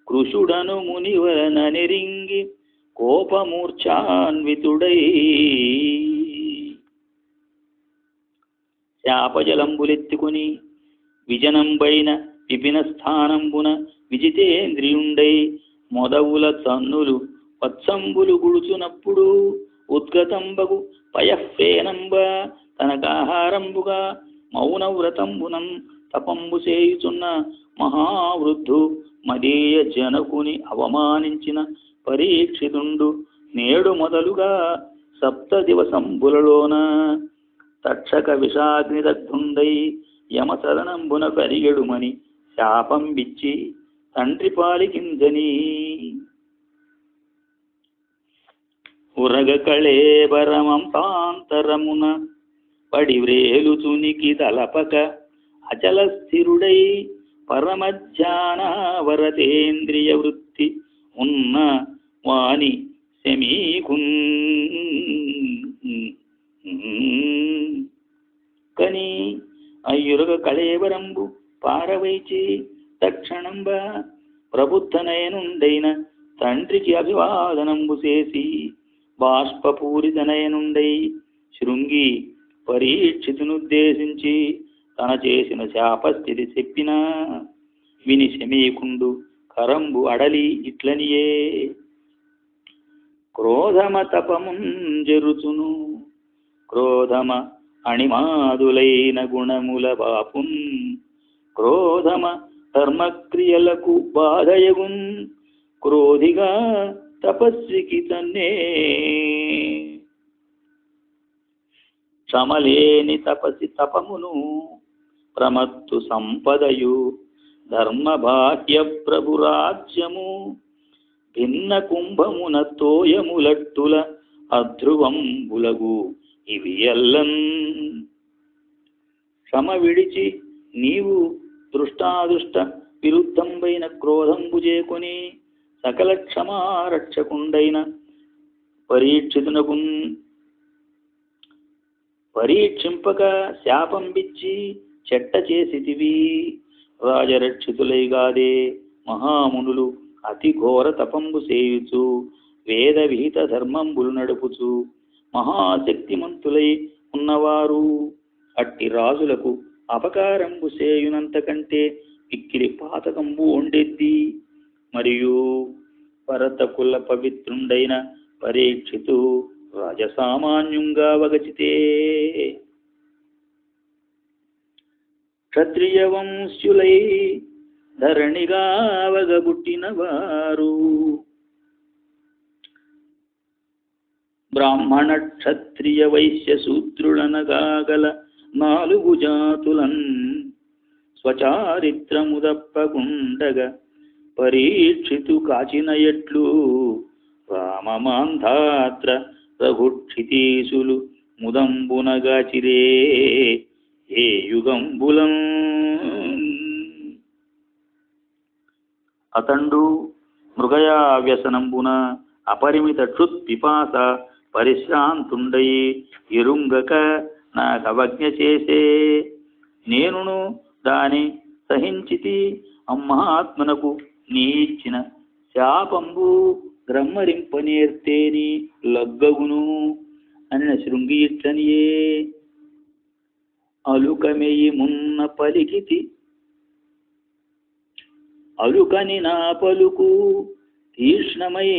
కృషుడను మునివరన నెరింగి కోపమూర్ఛాన్వితుడై శాపజలంబులెత్తుకుని విజనంబైన విపిన స్థానంబున విజితేంద్రియుండై మొదవుల తన్నులు పత్సంబులు గుడుచునప్పుడు ఉద్గతంబగు పయఫేనంబ తనకాహారంబుగా మౌనవ్రతంబునం తపంబు చేయుచున్న మహావృద్ధు మదీయ జనకుని అవమానించిన పరీక్షితుండు నేడు మొదలుగా 7 దివసంబులలోన తక్షక విషాగ్నిదగ్ధుండై యమచరణంబున పరిగెడుమని శాపం బిచ్చి తండ్రి పాలికింజని ఉరగ కళేబరమంతాంతరమున పడివ్రేలుచునికి తలపక అచల స్థిరుడై పరమధ్యానవరతేంద్రియ వృత్తి ఉన్న వాని శమీకున్ కని అయ్యురగ కళేవరంబు పారవైచి తక్షణంబ ప్రబుద్ధనయనుండైన తండ్రికి అభివాదనంబు చేసి బాష్పపూరితనయనుండై శృంగి పరీక్షితునుద్దేశించి తన చేసిన శాపస్థితి చెప్పిన విని శమీకుండు కరంబు అడలి ఇట్లనియే క్రోధమ తపమున్ జరుచును క్రోధమ అణిమాదులైన గుణముల బాపున్ క్రోధమ ధర్మక్రియలకు బాధయగున్ క్రోధిగా తపస్వికి తన్నే క్షమలేని తపసి తపమును ప్రమత్తు సంపదయు ధర్మబాహ్య ప్రభురాజ్యము భిన్న కుంభమున తోయములట్టుల అధ్రువంబులగు ఇవి ఎల్లన్ క్షమ విడిచి నీవు దృష్టాదృష్ట విరుద్ధంబైన క్రోధంబు చేకొని సకల క్షమారక్షకుండైన పరీక్షితునకు పరీక్షింపక శాపం బిచ్చి చెట్ట చేసితివి. రాజరక్షితులైగాదే మహామునులు అతి ఘోర తపంబు సేయుచు వేద విహిత ధర్మంబులు నడుపుచు మహాశక్తిమంతులై ఉన్నవారు అట్టి రాజులకు అపకారంబు సేయునంతకంటే పిక్కిలి పాతకంబు ఉండెద్ది. మరియు భరతకుల పవిత్రుండైన పరీక్షితు రాజసామాన్యంగా వగచితే క్షత్రియ వంశులై ధరణిగా వగబుట్టిన వారు బ్రాహ్మణ క్షత్రియ వైశ్య శూద్రులనగాగల 4 జాతులన్ స్వచారిత్రముదప్పగుండగ పరీక్షితు కాచిన ఎట్లు రామమాంధాత్ర రఘుక్షితీసులు ముదంబునగాచిరే ఏ యుగంబులం. అతండు మృగయా వ్యసనంబున అపరిమిత క్షుత్పిపాస పరిశ్రాంతుండై ఎరుంగక నాకవజ్ఞ చేసే నేనును దాని సహించితి. అమ్మాత్మనకు నీ ఇచ్చిన శాపంబు గ్రమ్మరింపనేర్తేని లగ్గగును అన్న శృంగి ఇట్లనియే అలుకమెయి మున్న పలికితి అలుకని నా పలుకు తీక్ష్ణమై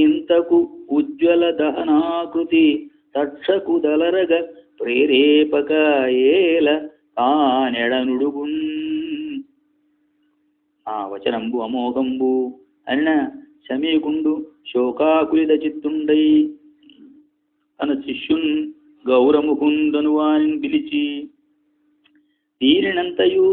ఇంతకు ఉజ్వల దహనాకృతి తక్షకు దలరగ ప్రేరేపక ఏల కానెడనుడుగున్. ఆ వచనంబు అమోఘంబు అన్న శమీకుండు శోకాకులిత చిత్తుండై తన శిష్యున్ గౌరముకుందను వారిని పిలిచి తీరినంతయు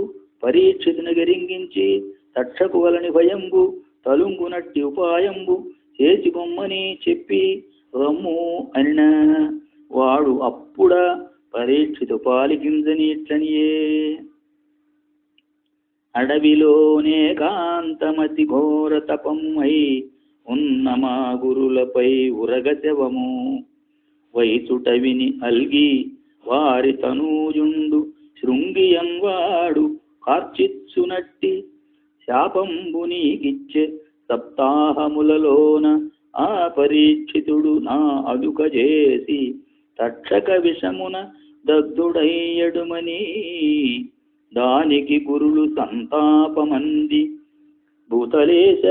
పరీక్షితుని గరింగించి తక్షకు వలని భయంబు తలుంగునట్టి ఉపాయంబు చేసి బొమ్మని చెప్పి రమ్ము అనిన వాడు అప్పుడ పరీక్షితు పాలికింజని ఇట్లనియే అడవిలోనే కాంతమతి ఘోర తపమై ఉన్న మా గురులపై ఉరగశవము వైచుట విని అల్గి వారి తనూజుండు శృంగియన్వాడు కార్చిచ్చునట్టి శాపంబు నీకిచ్చే సప్తాహములలోన ఆ పరీక్షితుడు నా అదుక చేసి తక్షక విషమున దగ్ధుడయ్యడుమని దానికి గురులు సంతాపమంది భూతలేశ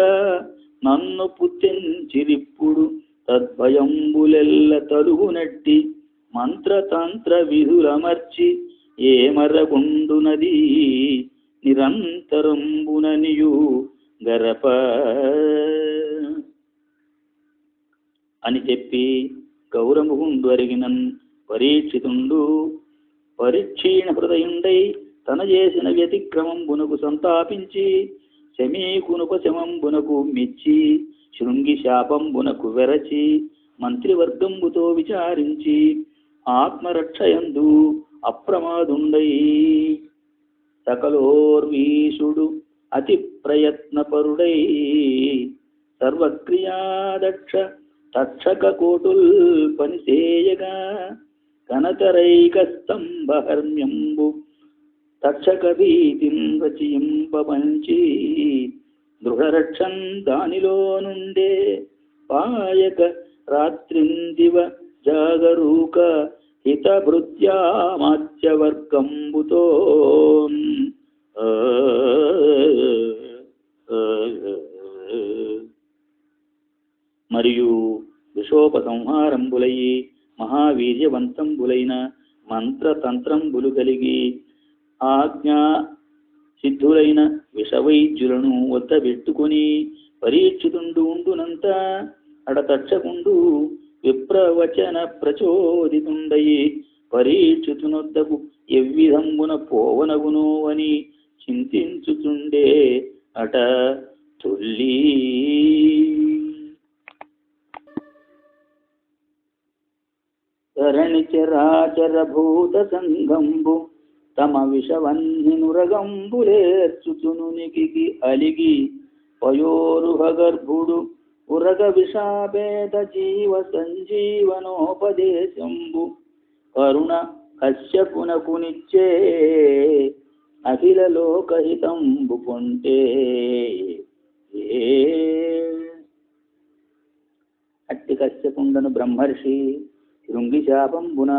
నన్ను పుత్తించిరిప్పుడు తద్భయంబులెల్ల తలుగునట్టి మంత్రతంత్ర విధులమర్చి ఏమరగుండునది నిరంతరంబుననియు గరప అని చెప్పి గౌరముగుండు అరిగినన్ పరీక్షితుండు పరిక్షీణ హృదయుండై తన చేసిన వ్యతిక్రమంబునకు సంతాపించి శమీకునుపశమంబునకు మెచ్చి శృంగి శాపంబునకు వెరచి మంత్రివర్గంబుతో విచారించి ఆత్మరక్షయందు అప్రమాదుండై సకలోర్వీషుడు అతి ప్రయత్నపరుడై సర్వక్రియాదక్ష తక్షక కోటుల్ పనిసేయగా కనకరైక స్తంభహర్మ్యంబు తక్షక భీతిం రచయింపమంచి దృఢరక్షన్ దానిలో నుండే పాయక రాత్రిందివ జాగరూక హితభృత్యామాత్యవర్గంబుతో మరియు విషోపసంహారంబులయి మహావీర్యవంతంబులైన మంత్రతంత్రంబులు కలిగి ఆజ్ఞా సిద్ధులైన విషవైద్యులను వద్ద పెట్టుకొని పరీక్షితుండు ఉండునంత అడతక్షకుండు విప్రవచన ప్రచోదితుండయి పరీక్షితునొద్దకు ఎవ్విధంబున పోవనగునో అని చింతించుతుండే అట తుల్లి. ధరణి చరాచర భూత సంగంబు తమ విషవన్ని నురగంబులేర్చుచునునికి అలిగి పయోరుహ గర్భుడు ఉరగ విషాభేద జీవ సంజీవనోపదేశంబు కరుణ కశ్యపునకునిచ్చే అఖిల లోకహితంబు పొంటే. అట్టి కశ్యపుండను బ్రహ్మర్షి శృంగి శాపంబున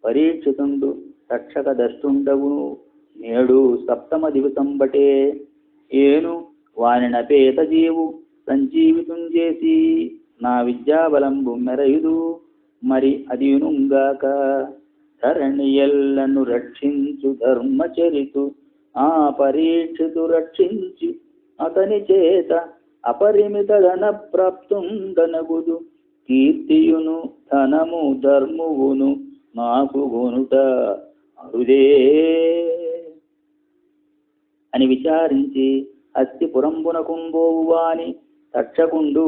పరీక్షితుండు రక్షక దష్టుండవు నేడు సప్తమ దివసంబటే. ఏను వాని నపేత జీవు సంజీవితం చేసి నా విద్యాబలంబు మెరయుదు మరి అదియునుగాక. ధరణి ఎల్లను రక్షించు ధర్మచరితు ఆ పరీక్షితు రక్షించి అతని చేత అపరిమిత ధన ప్రాప్తుండనగుదు. కీర్తియును ధనము ధర్మువును నాకు గొనుట అరుదే అని విచారించి హస్తిపురంబునకుంబోవు వాని తక్షకుండు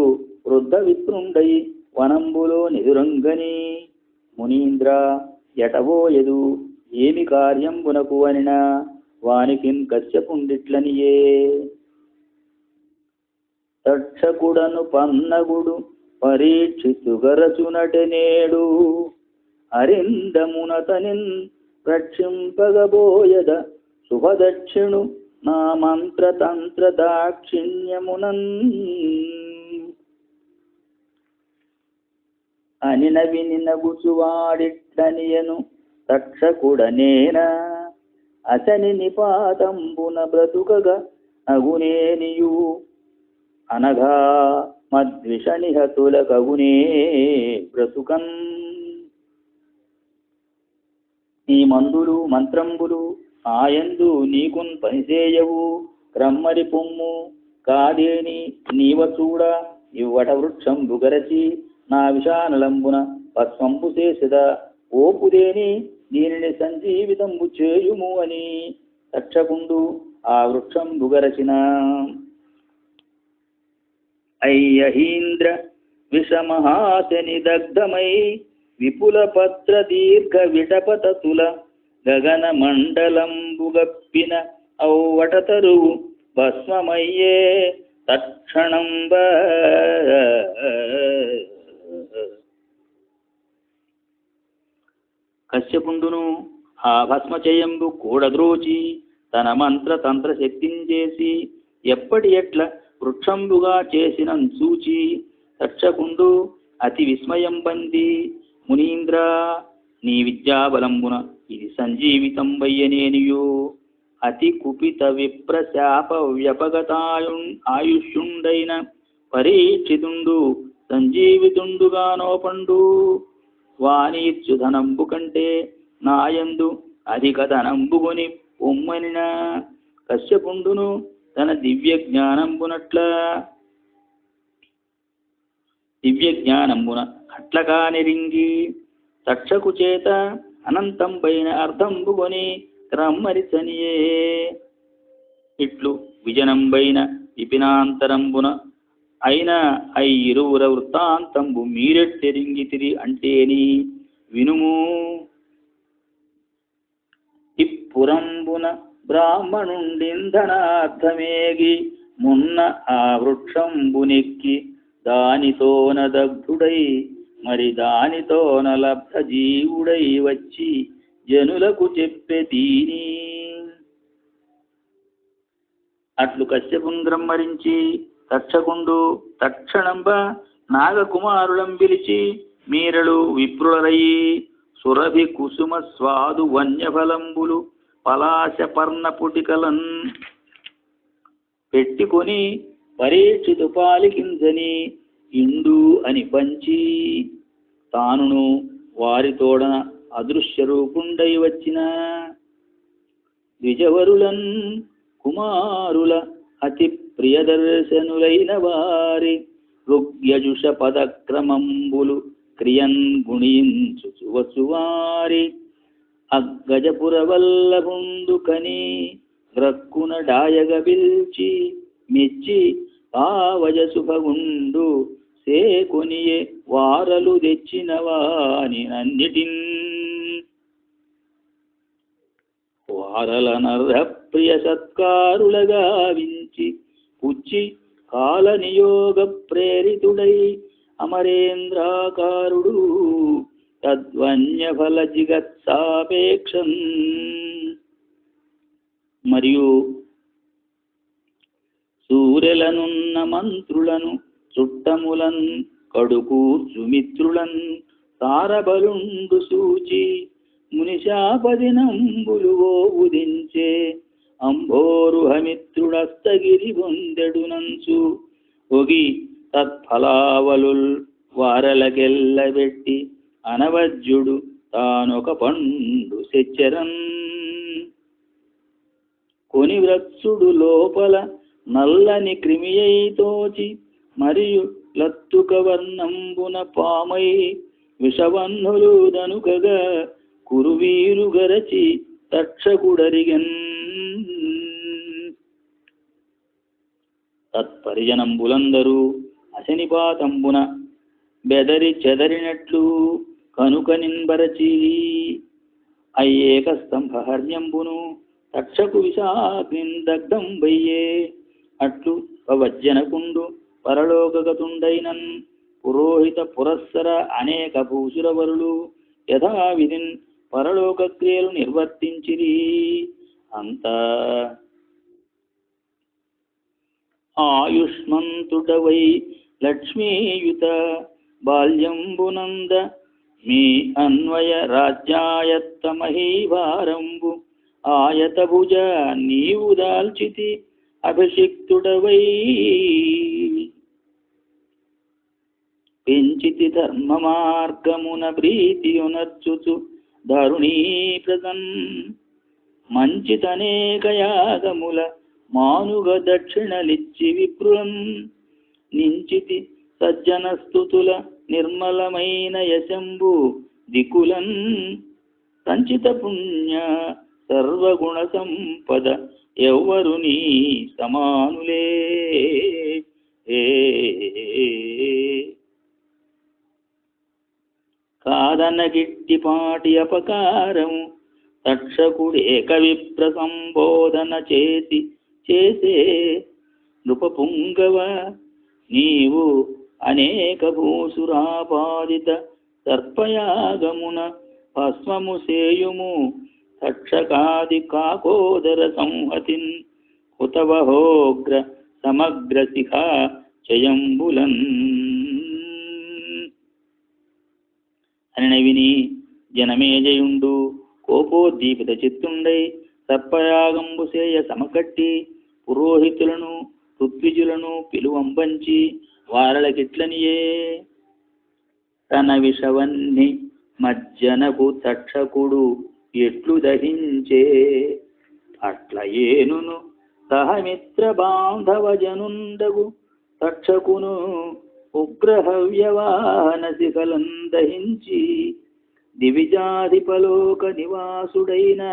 వృద్ధ విప్రుండై వనంబులో నిదురంగని. మునీంద్ర ఎటవోయదు ఏమి కార్యంబునకు అనిన వానికిన్ కశ్యపుండిట్లనియే. తక్షకుడను పన్నగుడు పరీక్షితుగరచునట నేడు అరిందమునతనిన్ రక్షింపగబోయద శుభదక్షిణు నా మంత్రతంత్ర దాక్షిణ్యమునన్. అనిన విని నగుచువాడిట్లనియను తక్షకుడనేన అతని నిపాతంబున బ్రతుకగా అగునేనియు అనగా మద్విష నిహతుల కగునే బ్రతుకన్. నీ మందులు మంత్రంబులు ఆయందు నీకున్ పనిచేయవు క్రమ్మరి పొమ్ము కాదేని నీవ చూడ ఇవ్వట వృక్షం బుగరచి నా విషానలంబున భస్మంబు చేసిద ఓపుదేని దీనిని సంజీవితంబు చేయుము అని తక్షకుండు ఆ వృక్షం బుగరచిన. అయ్యహీంద్ర విషమహాశని దగ్ధమై విపుల పత్ర దీర్ఘ విటపతతుల గగన మండలంబుగప్పిన ఔవట తరువు భస్మమయ్యే తక్షణంబ. కశ్యపుండును ఆ భస్మచయంబు కూడద్రోచి తన మంత్ర తంత్ర శక్తించేసి ఎప్పటి ఎట్ల వృక్షంబుగా చేసిన చూచి తక్షకుండు అతి విస్మయం పొంది మునీంద్ర నీ విద్యాబలంబున ఇది సంజీవితం వయ్యనేనియు అతి కుపిత విప్రశాప ఆయుష్యుండైన పరీక్షితుండు సంజీవితుండుగా నోపండు. వాని ఇచ్చుధనంబు కంటే నాయందు అధిక ధనంబుగొని పొమ్మనిన కశ్యపుండును తన దివ్య జ్ఞానంబున అట్లగా నెరింగి తక్షకు చేత అనంతం పైన అర్థంబుగొని క్రమ్మరిచనియే. ఇట్లు విజనంబైన విపినాంతరంబున అయిన ఇరువుర వృత్తాంతంబు మీరెట్టెరింగితిరి అంటేని వినుము. ఇప్పురంబున బ్రాహ్మణుండింధనార్థమేగి మున్న ఆ వృక్షంబునెక్కి దానితోన దగ్ధుడై మరి దానితోన లబ్ధ జీవుడై వచ్చి జనులకు చెప్పే దీని. అట్లు కశ్యపుంద్రమ్మరించి తక్షకుండు తక్షణంబ నాగకుమారులం పిలిచి మీరలు విప్రులరయి సురభి కుసుమ స్వాదు వన్యఫలంబులు పలాశ పర్ణ పుటికలన్ పెట్టుకొని పరీక్షితు పాలికించని ఇండు అని పంచి తానును వారితోడన అదృశ్య రూపుండై వచ్చిన ద్విజవరులన్ కుమారుల అతి ప్రియదర్శనులైన వారి ఋగ్యజుష పదక్రమంబులు క్రియన్ గుణించుచువచువారి అగ్గజపురవల్లభుందుకని గ్రక్కున డాయగ పిల్చి మెచ్చి పావజ శుభగుండు సేకొనియే వారలు తెచ్చిన వాని అన్నిటిన్. వారల నర్హ ప్రియ సత్కారులగా వించి పుచ్చి కాల నియోగ ప్రేరితుడై అమరేంద్రాకారుడు తద్వన్యఫల జిగత్సాపేక్షం. మరియు సూర్యులనున్న మంత్రులను చుట్టములన్ కడుకూర్చు మిత్రులన్ తారబలుండు సూచి మునిశాపదినంబులు ఉదించే అంబోరుహమిత్రుడస్తగిరి బొందెడునంచు ఒగి తత్ఫలావలుల్ వారలకెల్లబెట్టి అనవజ్యుడు తానొక పండు సెచ్చరన్. కొని వ్రత్సుడు లోపల నల్లని క్రిమియై తోచి మరియు లత్తుక వర్ణంబున పామై విషవన్నులు దనుకగా కురువీరు గరచి తక్షకుడరిగన్. తత్పరిజనంబులందరూ అశనిపాతంబున బెదరి చెదరినట్లు కనుక నిన్బరచి అయ్యేక స్తంభహర్యంబును తక్షకు విషాగ్నిన్ దగ్ధం వయ్యే. అట్లు పవజ్జనకుండు పరలోకగతుండైనన్ పురోహిత పురస్సర అనేక భూసురవరులు యథావిధిన్ పరలోక క్రియలు నిర్వర్తించిరి. అంతా ఆయుష్మంతుడవై లక్ష్మీయుత బాల్యంబునంద మీ అన్వయ రాజ్యాయత్త మహీభారంబు ఆయత భుజ నీవు దాల్చితి అభిషిక్తుడవై. పెంచితి ధర్మ మార్గమున ప్రీతియునర్చుచు ధరుణీప్రదన్ మంచితనేక యాగముల మానుగ దక్షిణలిచ్చి విప్రులన్ నించితి సజ్జన స్తుతుల నిర్మలమైన యశంబు దికులన్ సంచిత పుణ్య సర్వగుణ సంపద ఎవ్వరు నీ సమానులే. కాదన గిట్టిపాటి అపకారము తక్షకుడేక విప్ర సంబోధన చేసే నృపపుంగవ నీవు అనేక భూసురాపాదిత సర్పయాగమున భస్మము సేయుము తక్షకాది కాకోదర సంహతిన్ హుతవహోగ్ర సమగ్ర శిఖా చయంబులన్. అని విని జనమేజయుండు కోపోద్దీపిత చిత్తుండై సర్పయాగంబు సేయ సమకట్టి పురోహితులను ఋత్విజులను పిలువంబంచి వారలకిట్లనియే. తన విషవన్ని మజ్జనకు తక్షకుడు ఎట్లు దహించే అట్ల ఏనును సహమిత్ర బాంధవ జనుండగు తక్షకును ఉగ్రహవ్యవాహన శిఖలం దహించి దివిజాధిపలోక నివాసుడైన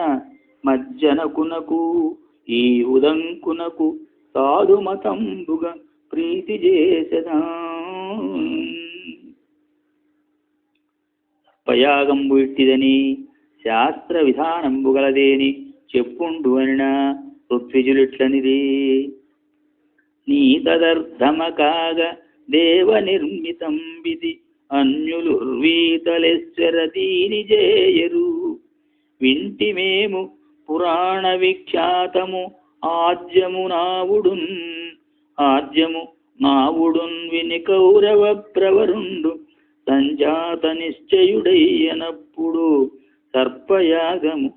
మజ్జనకునకు ఈ ఉదంకునకు సాధుమతంబుగ ప్రీతి చేసెదా. సర్పయాగంబు ఇట్టిదని శాస్త్ర విధానంబు గలదేని చెప్పుండు అనిన ఋత్విజులిట్లనిది. నీ తదర్థమ కాగ దేవ నిర్మితం విధి అన్యులుర్వీతలెశ్వర దీని జేయరు. వింటి మేము పురాణ విఖ్యాతము ఆద్యము నావుడున్ విని కౌరవ ప్రవరుండు సంజాత నిశ్చయుడయ్యనప్పుడు సర్పయాగము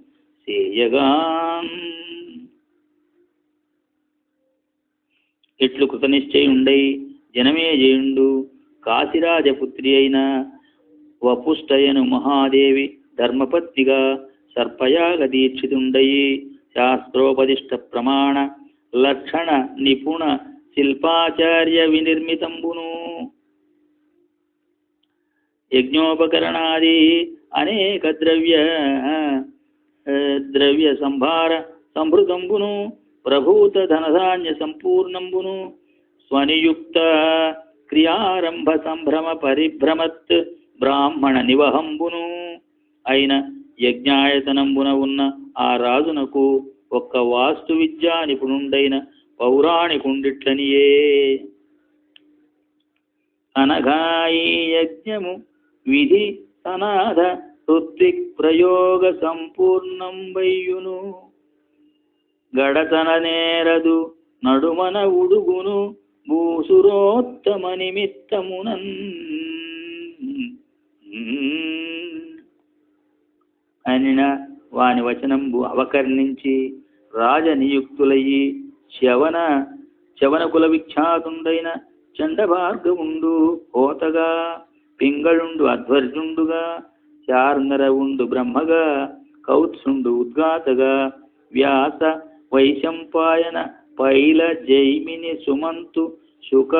చేయగా. ఇట్లు కృత నిశ్చయుండై జనమేజయుండు కాశీరాజపుత్రి అయిన వపుష్టయను మహాదేవి ధర్మపత్నిగా సర్పయాగ దీక్షితుండయి శాస్త్రోపదిష్ట ప్రమాణ లక్షణ నిపుణ శిల్పాచార్య వినిర్మితంబును యజ్ఞోపకరణాది అనేక ద్రవ్య సంభార సంభృతంబును ప్రభూత ధనధాన్య సంపూర్ణంబును స్వనియుక్త క్రియారంభ సంభ్రమ పరిభ్రమత్ బ్రాహ్మణ నివహంబును అయిన యజ్ఞాయతనంబున ఉన్న ఆ రాజునకు ఒక్క వాస్తు విద్యా నిపుణుండైన పౌరాణికుండిట్లనియే. అనగా ఈ యజ్ఞము విధి సనాథ ఋత్విక్ ప్రయోగ సంపూర్ణం వయ్యును. గడతన నేరదు నడుమన ఉడుగును భూసురోత్తమ నిమిత్తమునన్. అనిన వాని వచనంబు అవకర్ణించి రాజనియుక్తులయ్యి శవన కుల విఖ్యాతుండైన చండభార్గవుండు హోతగా, పింగళుండు అధ్వర్జుండుగా, చార్నరవుండు బ్రహ్మగా, కౌత్సుండు ఉద్గాతగా, వ్యాస వైశంపాయన పైల జైమిని సుమంతు శుక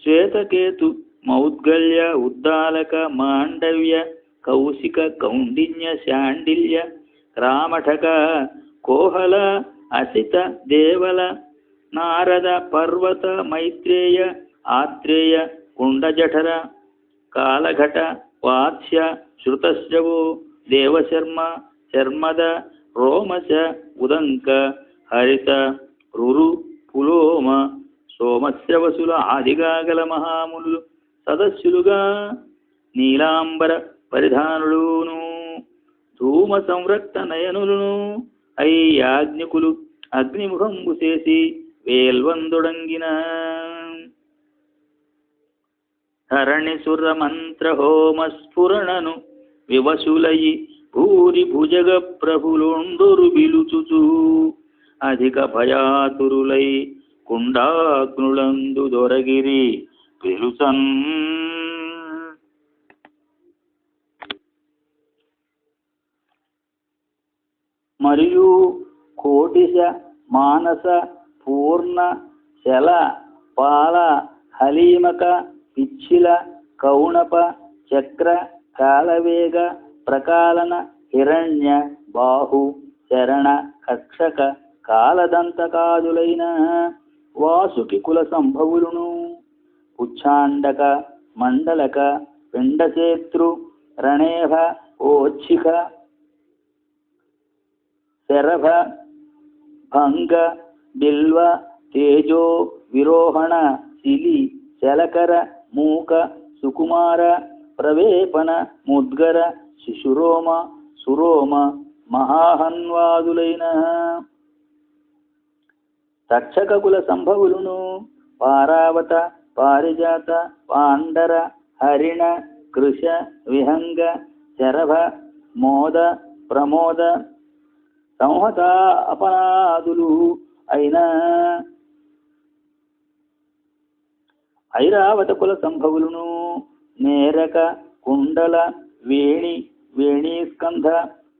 శ్వేతకేతు మౌద్గల్య ఉద్దాలక మాండవ్య కౌశిక కౌండిన్య శాండిల్య రామఠక కోహల అసిత దేవల నారద పర్వత మైత్రేయ ఆత్రేయ కుండజఠర కాలఘట వాత్స్య శృతశ్రవో దేవశర్మ శర్మద రోమశ ఉదంక హరిత రురు పులోమ సోమశ్రవసుల ఆదిగాగల మహాములు సదస్సులుగా నీలాంబర పరిధానులును ధూమ సంరక్త నయనులను అయ్యాజ్ఞకులు అగ్నిముఖంబు చేసి వేల్వందొడంగిన. ధరణి సుర మంత్ర హోమ స్ఫురణను వివశులయి భూరి భుజగ ప్రభులుండురు బిలుచుచు అధిక భయాతురులై కుండాగ్నులందు దొరగిరి పిలుసన్. మరియు కోటిశ మానస పూర్ణ శల పాల హలీమక పిచ్చిల కౌణప చక్ర కాలవేగ ప్రకాలన హిరణ్య బాహు శరణ కక్షక కాలదంతకాదులైన వాసుకి కుల సంభవులును ఉచ్ఛాండక మండలక పిండచేత్రు రణేభ ఓచ్ఛిక శరభ భంగ బిల్వ తేజో విరోహణ శిలి శలకర మూక సుకుమార ప్రవేపన ముద్గర శిశురోమ సురోమ మహాహన్వాదులైన తక్షక కుల సంభవులును పారావత పారిజాత పాండర హరిణ కృష విహంగ శరభ మోద ప్రమోద సంహత అపనాదులు అయిన ఐరావత కుల సంభవులును నేరక కుండల వేణి వేణీస్కంధ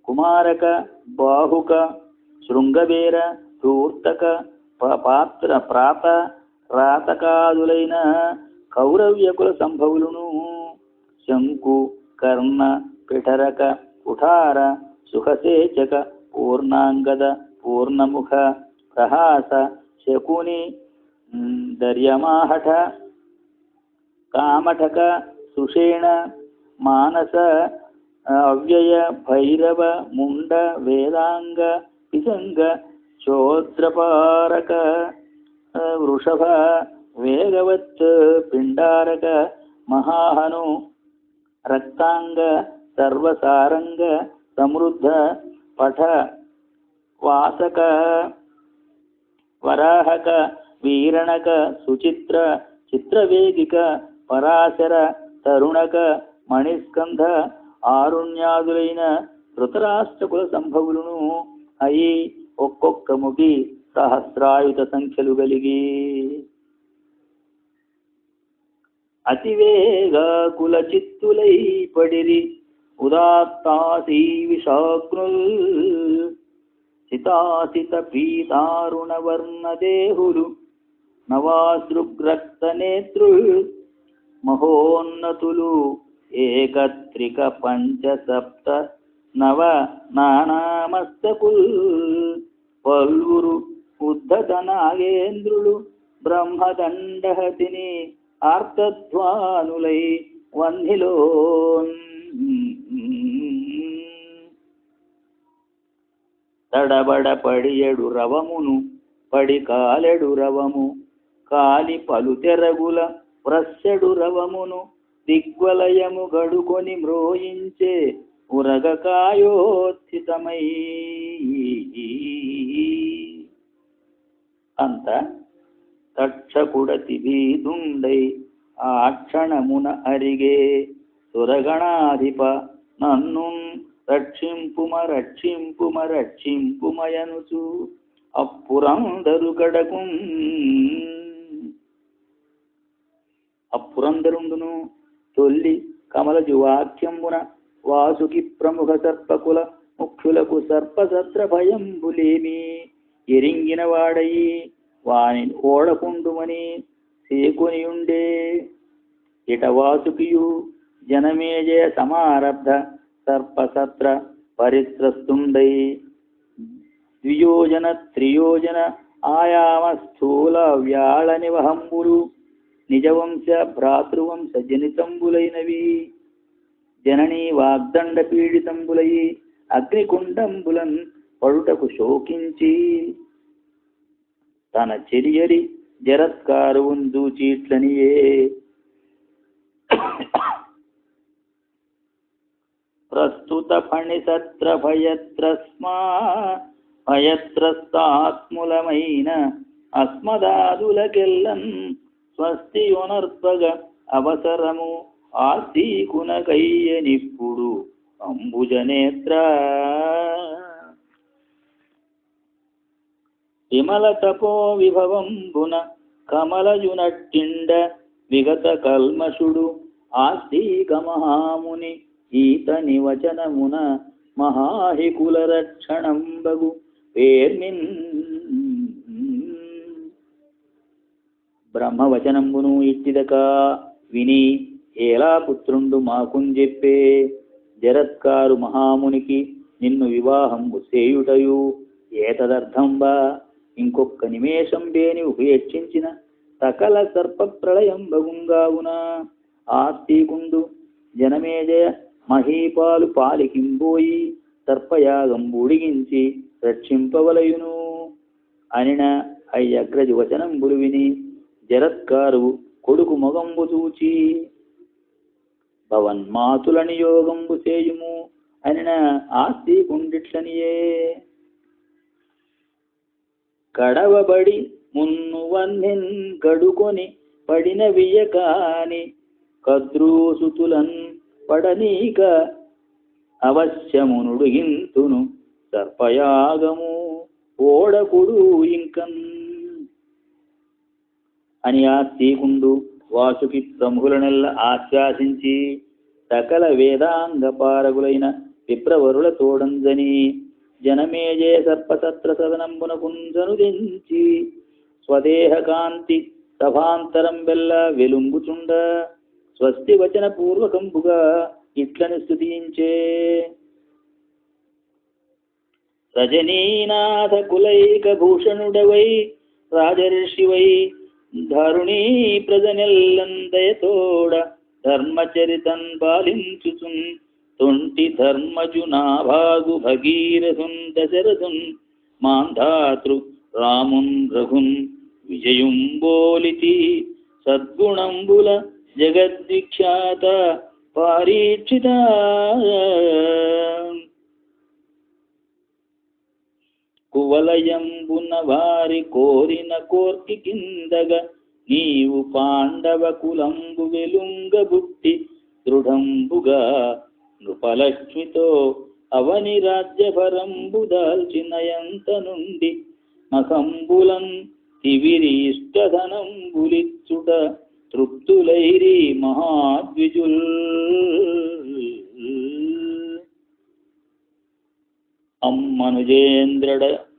కుమారక బాహుక శృంగబేర ధూర్తక పాత్ర ప్రాత రాతకాదులైన కౌరవ్య కుల సంభవులును శంకు కర్ణ పిఠరక కుఠార సుఖసేచక పూర్ణాంగద పూర్ణముఖ ప్రహాస శకుని దర్యమాహఠ కామఠక సుషేణ మానస అవ్యయ భైరవ ముండ వేదాంగ పిశంగ చోద్రపారక వృషభ వేగవత్ పిండారక మహాహను రక్తాంగ సర్వసారంగ సమృద్ధ పఠ వాసక వరాహక వీరణక సుచిత్ర చిత్రవేదిక పరాశర తరుణక మణిస్కంధ ఆరుణ్యాదులైన ధృతరాష్ట్రకుల సంభవులను అయి ఒక్కొక్క ముగి సహస్రాయుత సంఖ్యలు కలిగి అతివేగ కుల చిత్తులై పడిరి ఉదాత్తాసీ విషాగ్నుల్ సితాసిత పీతారుణ వర్ణదేహులు నవాసృగ్రక్త నేత్రుల్ మహోన్నతులు ఏకత్రిక పంచ సప్త నవ నానామస్తకుల్ పల్వురు ఉద్ధత నాగేంద్రులు బ్రహ్మదండహతిని ఆర్తధ్వానులై వన్నిలో తడబడ పడియడు రవమును పడి కాలెడు రవము కాలి పలు తెరగుల ప్రస్యడు రవమును దిగ్వలయము గడుకొని మ్రోయించే ఉరగకాయోత్థితమై. అంత తక్షకుడతి భీదుండై ఆ క్షణమున అరిగే సురగణాధిప నన్ను రక్షింపుమ రక్షింపుమ రక్షింపుమయనుచు అప్పురందరు గడకు. అప్పురందరుండును తొల్లి కమలజు వాక్యంబున వాసుకి ప్రముఖ సర్పకుల ముఖ్యులకు సర్పసత్ర భయంబులేమి ఎరింగిన వాడయి వాని ఓడకుండుమని సేకొనియుండే. ఇట వాసుకియు జనమేజయ సమారబ్ధ సర్పసత్ర పరిత్రస్తుండై ద్వియోజన త్రియోజన ఆయామ స్థూల వ్యాళ నివహంబులు నిజవంశ భ్రాతృవంశ జనితంబులైనవి జననీ వాగ్దండ పీడితంబులై అగ్నికుండంబులన్ పడుటకు శోకించి తన చెరియరి జరత్కారువున్ దూచీట్లనియే. ప్రస్తుత ఫణిసత్ర భయత్రస్తాత్ములమైన అస్మదాదులకెల్లన్ స్వస్తియునర్పగ అవసరము ఆస్తికునకయ్యనిప్పుడు అంబుజనేత్ర. విమల తపో విభవంబున కమలయునట్టిండ విగత కల్మషుడు ఆస్తికమహాముని ఈతని వచనమున మహాహికుల రక్షణంబగు పేర్మిన్. బ్రహ్మవచనంబును ఇట్టిదక విని ఏలా పుత్రుండు మాకుంజెప్పే. జరత్కారు మహామునికి నిన్ను వివాహంబు సేయుటయు ఏతదర్థంబా ఇంకొక్క నిమేషం బేని ఉపేక్షించిన సకల సర్ప ప్రళయం బగుంగావున. ఆస్తికుండు జనమేజయ మహీపాలు పాలికింబోయి సర్పయాగంబు ఉడిగించి రక్షింపవలయును అనిన అయ్యగ్రజు వచనంబులు విని జరత్కారు కొడుకు మొగంబు చూచి భవన్మాతుల నియోగంబు చేయుము అనిన ఆస్తికుండిట్లనియే. కడవబడి మున్నువన్నెన్ గడుకొని పడిన వియకాని కద్రూసుతులన్ పడనీక అవశ్యమునుడుగింతును సర్పయాగము ఓడకుడు ఇంకన్ అని ఆస్తికుండు వాసుకి ప్రముఖులనెల్ల ఆశ్వాసించి సకల వేదాంగ పారగులైన విప్రవరుల తోడంజని జనమేజయ సర్పసత్ర సదనంబున కుంజనుదించి స్వదేహ కాంతి సభాంతరం వెల్ల వెలుంగుచుండ స్వస్తి వచన పూర్వకంబుగా ఇట్లని స్తుతించే. రజనీనాథ కులైక భూషణుడవై రాజర్షివై ధరుణీ ప్రజనెల్లందయతోడ ధర్మచరితన్ పాలించుచున్ తొంటి ధర్మజునాభాగు భగీరథున్ దశరథున్ మాంధాతృ రామున్ రఘున్ విజయుంబోలితి సద్గుణంబుల జగద్విఖ్యాత పారీక్షిత. కువలయంబున వారి కోరిన కోర్కి కిందగ నీవు పాండవ కులంబు వెలుంగబుట్టి దృఢంబుగా నృపలక్ష్మితో అవని రాజ్యభరంబు దాల్చినయంత నుండి మకంబులం తివిరి ఇష్టధనంబులిచ్చుట తృప్తులైరి మహాద్విజుల్.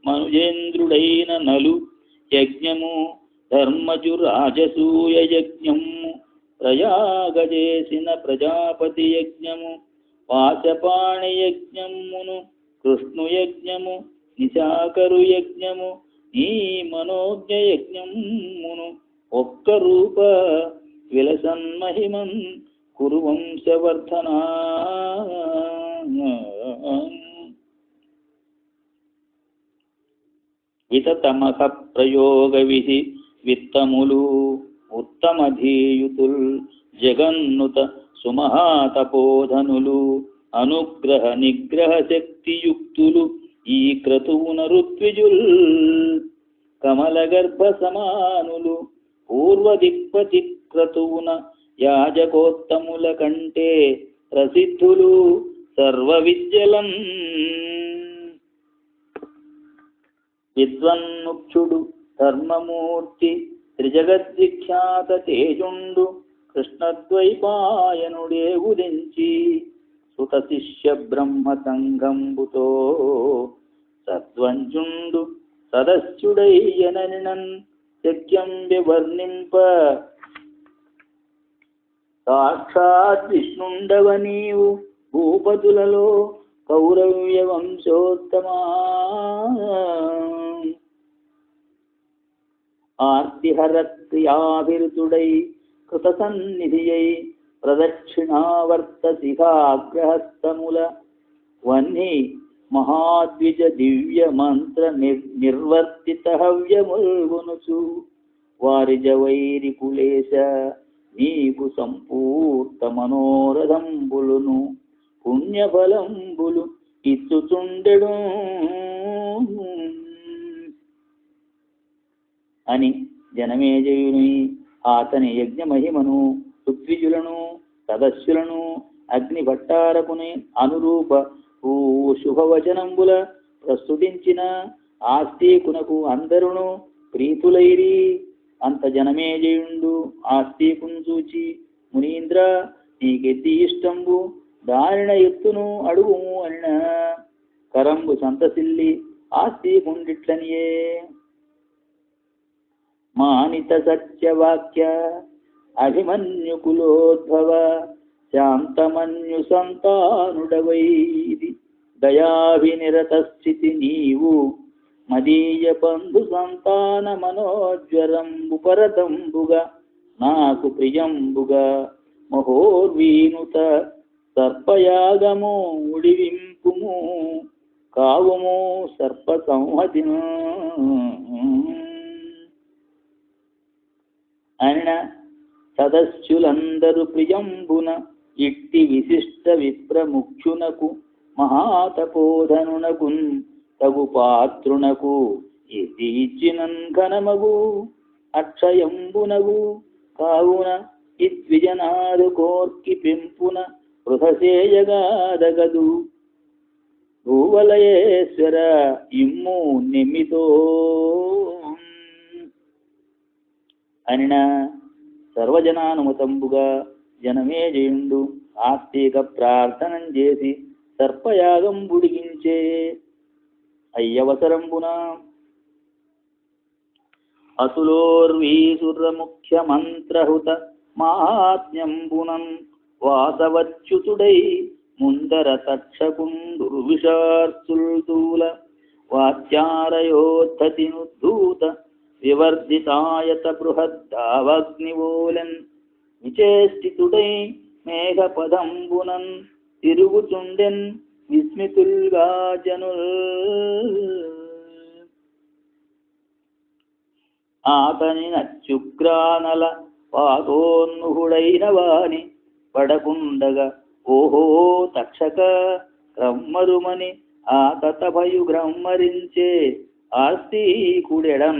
మనుజేంద్రుడైన నలు యజ్ఞము ధర్మజు రాజసూయ యజ్ఞము ప్రయాగజేసిన ప్రజాపతి యజ్ఞము పాశపాణి యజ్ఞమును కృష్ణు యజ్ఞము నిశాకరు యజ్ఞము ఈ మనోజ్ఞ యజ్ఞమును ఒక్క రూప విలసన్మహిమన్ కురువంశవర్ధనా. వితతమఖ ప్రయోగ విధి విత్తములు ఉత్తమధీయుతుల్ జగన్నుత సుమహాతపోధనులు అనుగ్రహ నిగ్రహ శక్తియుక్తులు ఈ క్రతువున ఋత్విజుల్ కమలగర్భ సమానులు పూర్వదిక్పతి క్రతువున యాజకోత్తముల కంటే ప్రసిద్ధులు సర్వ విద్యలం విద్వన్ముఖ్యుడు ధర్మమూర్తి త్రిజగద్విఖ్యాత తేజుండు కృష్ణద్వైపాయనుడే ఉదించి సుత శిష్య బ్రహ్మ సంఘంబుతో సద్వంజుండు సదస్యుడయ్యననినన్ శక్యం వివర్ణింప సాక్షాత్ విష్ణుండవ నీవు భూపతులలో కౌరవ్య వంశోత్తమా ఆర్తిహరత్యాభిరుతుడై కృత సన్నిధియై ప్రదక్షిణావర్త శిఖాగ్రహస్తముల వన్ని మహాద్విజ దివ్య మంత్ర నిర్వర్తిత హవ్యముల్గొనుచు వారిజ వైరి కులేశ నీకు సంపూర్త మనోరథంబులును పుణ్యఫలంబులు ఇచ్చుచుండెడు అని జనమేజయుని అతని యజ్ఞమహిమను ఋత్విజులను సదస్యులను అగ్ని భట్టారకుని అనురూప శుభవచనంబుల ప్రస్తుతించిన ఆస్తికునకు అందరును ప్రీతులైరి. అంత జనమేజయుండు ఆస్తికును చూచి, మునీంద్ర నీకెత్తి ఇష్టంబు దానిన ఎత్తును అడుగుము అన్న కరంబు సంతసిల్లి ఆస్తికుండిట్లనియే. మానిత సత్యవాక్య అభిమన్యుకులోద్భవ శాంతమన్యు సంతానుడవైది దయాభినిరత స్థితి నీవు మదీయ బంధు సంతాన మనోజ్వరంబు పరతంబుగా నాకు ప్రియంబుగా మహోర్వీనుత సర్పయాగము ఉడివింపుము కావుము సర్ప సంహతిను అనిన సదస్యులందరు ప్రియంబున ఇట్టి విశిష్ట విప్రముఖ్యునకు మహాతపోధనునకున్ తగు పాత్రునకు ఇది ఇచ్చినన్ ఘనమగు అక్షయంబునగు కావున ఇద్విజనాదు కోర్కి పెంపున వృధసేయగాదగదు భూవలయేశ్వర ఇమ్ము నిమితో అనిన సర్వజనానుమతంబుగా జనమేజయుండు ఆస్తిక ప్రార్థనం చేసి సర్పయాగం బుడిగించే. అయ్యవసరంబున అసులోర్వీసుర ముఖ్య మంత్రహుత మహాత్మ్యంబునం వాసవచ్యుతుడై ముందర తక్షకుండుర్విషార్సుల్దూల వాచ్యారయోద్ధతినుద్ధూత వివర్ధితాయత బృహద్దావగ్నివోలన్ విచేష్టితుడై మేఘపదంబునన్ తిరుగుచుండెన్ విస్మితుల్గా జనుల్. ఆతని నచ్చుగ్రానల పాతోన్ముహుడైన వాని పడకుండగా ఓహో తక్షక క్రమ్మరుమని ఆతత భయు గ్రమ్మరించే ఆస్తికుడెడం.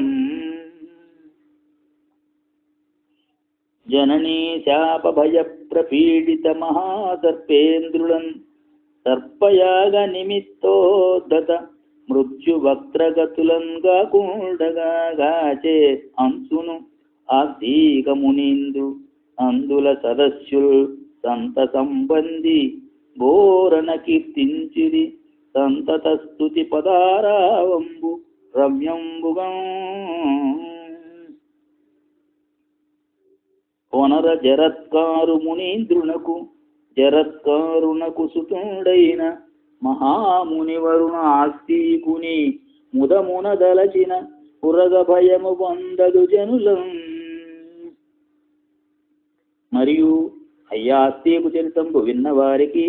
జననీ శాప భయ ప్రపీడిత మహాసర్పేంద్రులన్ సర్పయాగ నిమిత్తోద్ధత మృత్యువక్త్రగతులన్ గాకుండగా గాచే అంశును ఆస్తిక మునీంద్రు అందుల సదస్యుల్ సంత సంబంధి బోరణ కీర్తించిరి సంతత స్తుతి పదారావంబు రమ్యంబుగం. కొనర జరత్కారు మునీంద్రునకు జరత్కారునకు సుతుడైన మహామునివరుణ ఆస్తికుని ముదమున దలచిన పురగ భయము పొందదు జనులం. మరియు అయ్యాస్తికు చరితంబు విన్నవారికి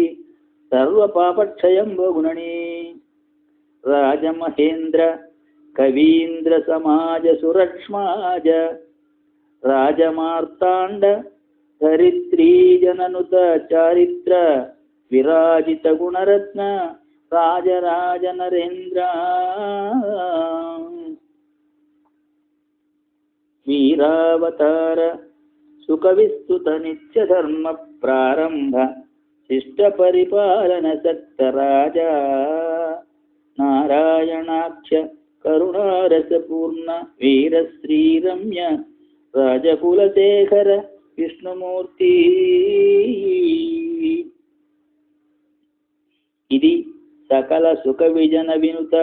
సర్వ పాపక్షయం బగునని రాజమహేంద్ర కవీంద్ర సమాజ సురక్ష్మాజ రాజమార్తాండ ధరిత్రీ జననుత చారిత్ర విరాజిత గుణరత్న రాజరాజ నరేంద్ర వీరావతార సుఖ విస్తుత నిత్య ధర్మ ప్రారంభ శిష్ట పరిపాలన సక్త రాజా నారాయణాక్ష కరుణారసపూర్ణ వీర శ్రీరమ్య రాజకులశేఖర విష్ణుమూర్తి. ఇది సకల సుఖ విజన వినుత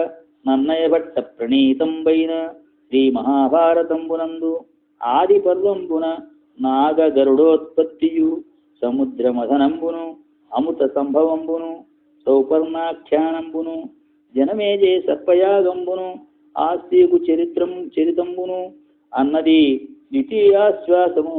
నన్నయ భట్ట ప్రణీతంబైన శ్రీ మహాభారతంబునందు ఆది పర్వంబున నాగ గరుడోత్పత్తియు సముద్ర మథనంబును అముత సంభవంబును సౌపర్ణాఖ్యానంబును జనమేజే సర్పయాగంబును ఆస్తికు చరితంబును అన్నది ద్వితీయాశ్వాసము.